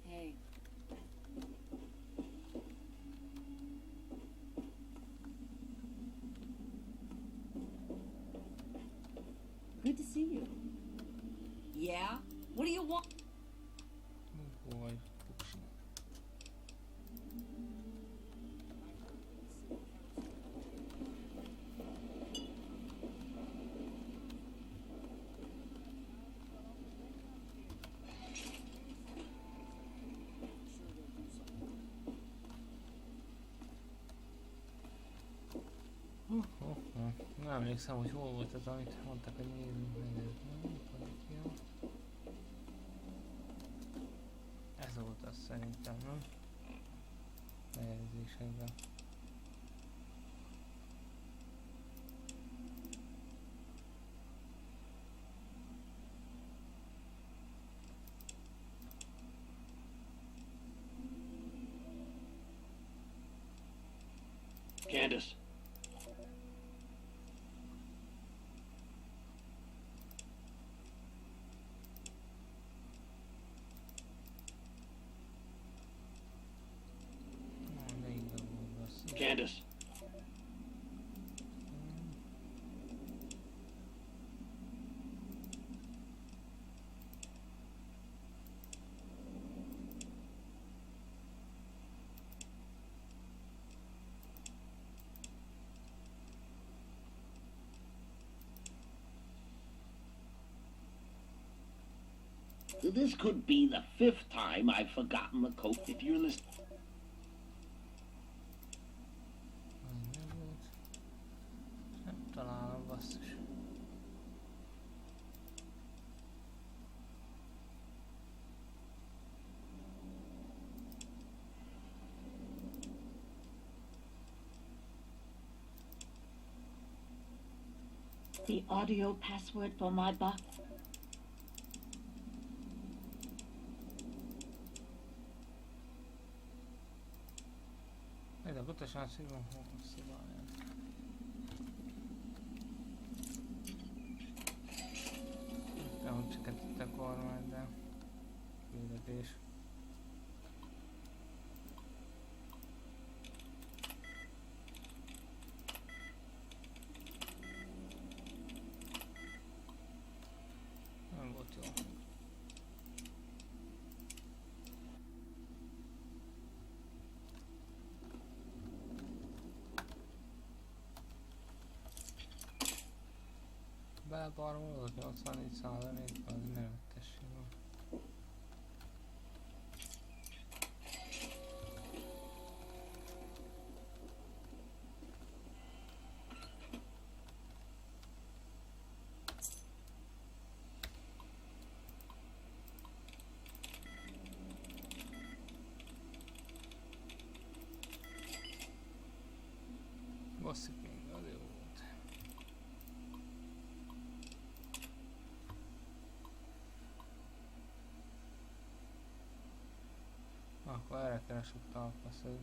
Hey. Good to see you. Yeah? What do you want? Oh boy. Nem emlékszem, hogy hol volt az, amit mondtak, hogy nézzünk meg. Ez volt az szerintem, nem? Lejelzésekben. Candace. Candace. This could be the 5th time I've forgotten the code. If you're listening... Nem találom, basszus. The audio password for my box. De pontosan szívom, hol szíválján. Nem, hogy csak itt a kormány, de küldetés. Nem volt jó. Belbarmolod 84%-ban, az nevettesség van. basszik még, az jó volt. Akkor erre keresek talpaszod.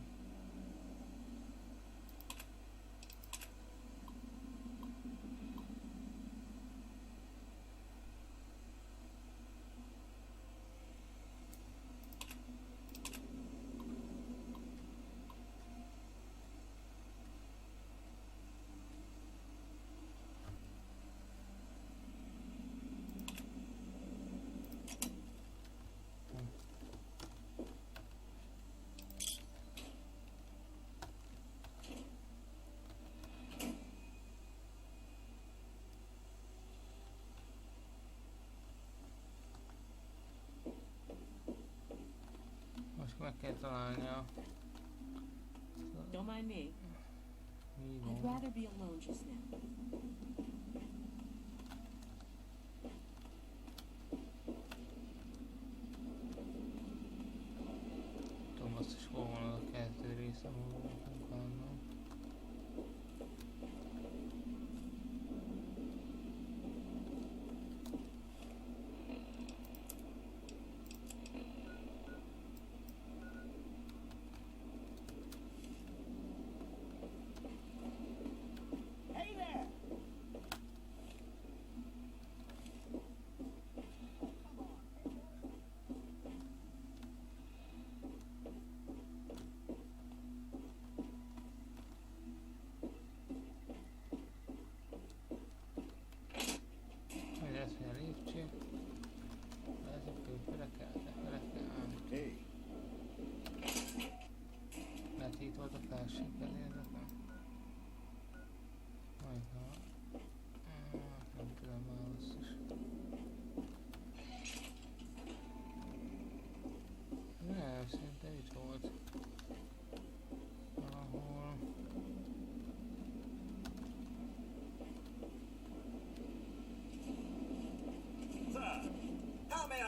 Meg kell találni a... Don't mind me. I'd rather be alone just now. Tudom azt is, hol van az a kezdő része, ahol voltunk bánnom.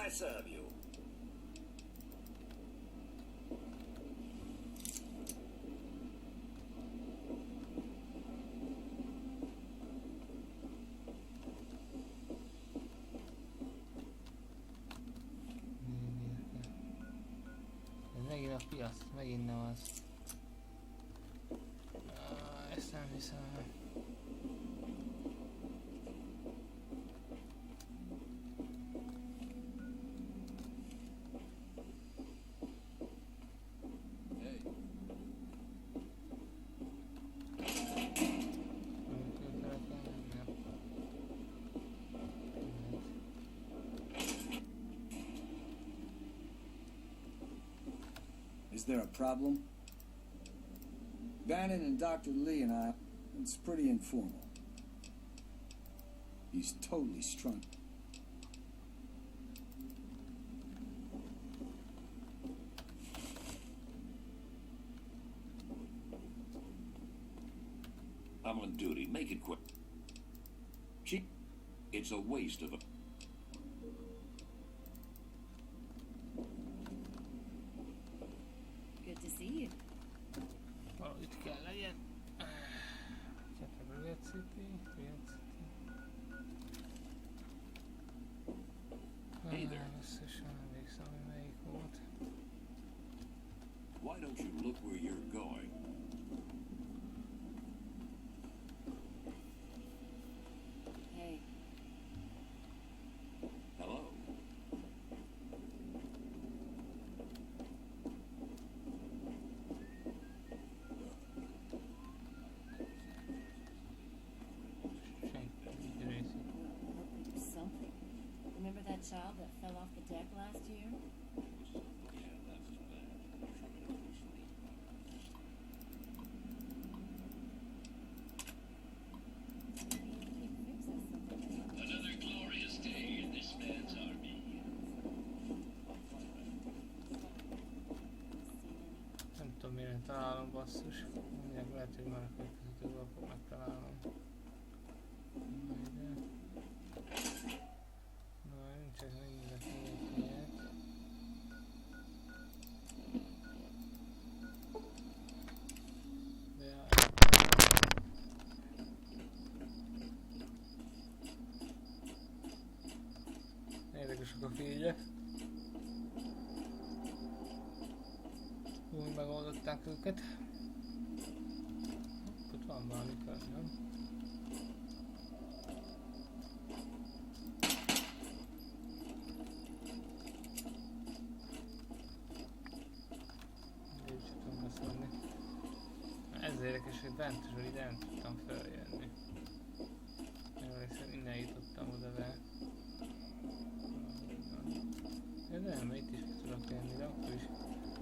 I serve you? Megint a piac, megint nem az. Ezt nem hiszem. Is there a problem? Bannon and Dr. Lee and I, it's pretty informal. He's totally strung. I'm on duty. Make it quick. It's a waste of a... Good to see you. Well, it kell legyen. Rivet City, Rivet City. Hey there. Összesen emlékszem, hogy melyik volt. Why don't you look where you're going? Hey. Hello. Something. Remember that child that fell off the deck last year? Another glorious day in this man's army. Nem tudom, mire találom, basszus. Mindjárt lehet, hogy már a következőben fog megtalálnom. Nincs ez mindent még helyet. De lények. Úgy megoldották őket. Ott van valami kör, nem? Ez érdekes, hogy bentről ide nem tudtam feljönni. Emlékszem, innen jutottam oda vele. De nem, itt is ki tudok jönni, de akkor is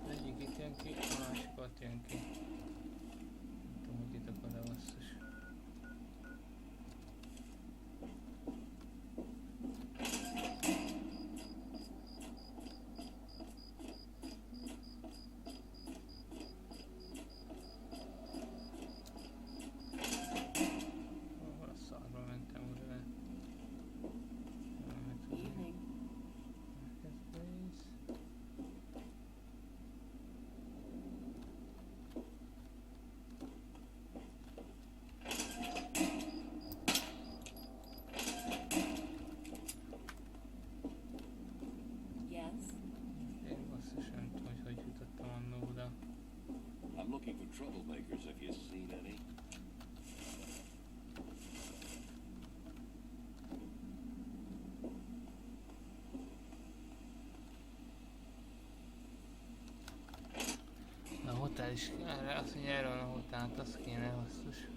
az egyik itt jön ki, a másik ott jön ki. Nem tudom, hogy jutok oda basszus. I'm looking for troublemakers. Have you seen any? A hotel is, azt mondja, erről a hotált, az kéne basszus.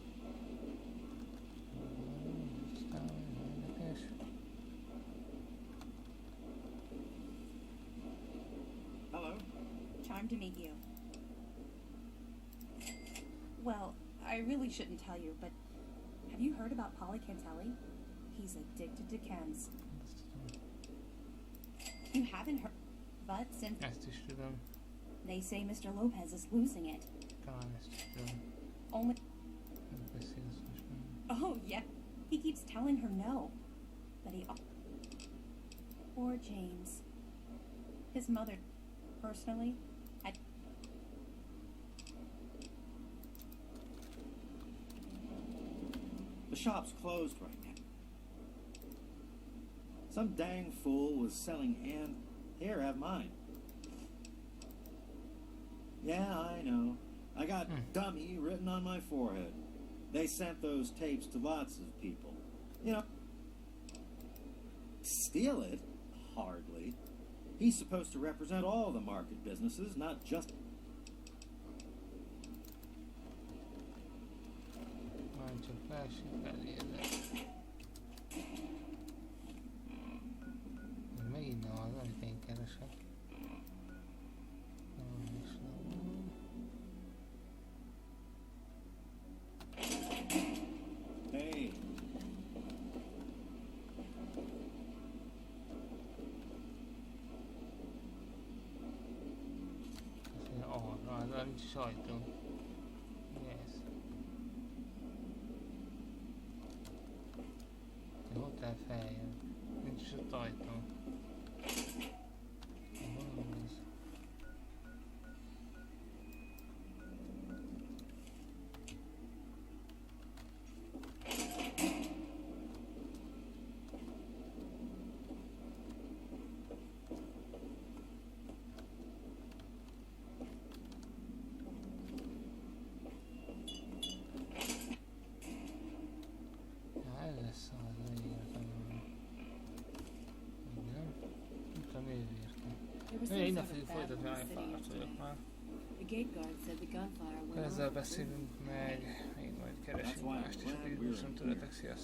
Hello. Charmed to meet you. Well, I really shouldn't tell you, but have you heard about Polly Cantelli? He's addicted to chems. You haven't heard, but since they say Mr. Lopez is losing it. Only. Oh yeah, he keeps telling her no, but he. Poor James. His mother, personally, had. The shop's closed right now. Some dang fool was selling and here, have mine. Yeah, I know. I got dummy written on my forehead. They sent those tapes to lots of people. You know. Steal it? Hardly. He's supposed to represent all the market businesses, not just... Megint nem az, amit én keresek. Hey. Arra, az nincs sajtó. Yes. A hotel feljön. Nincs is ott ajtó. Hol van ez? Ezzel beszélünk meg, még majd keresünk mást is, hogy viszont tőletek, sziasztok!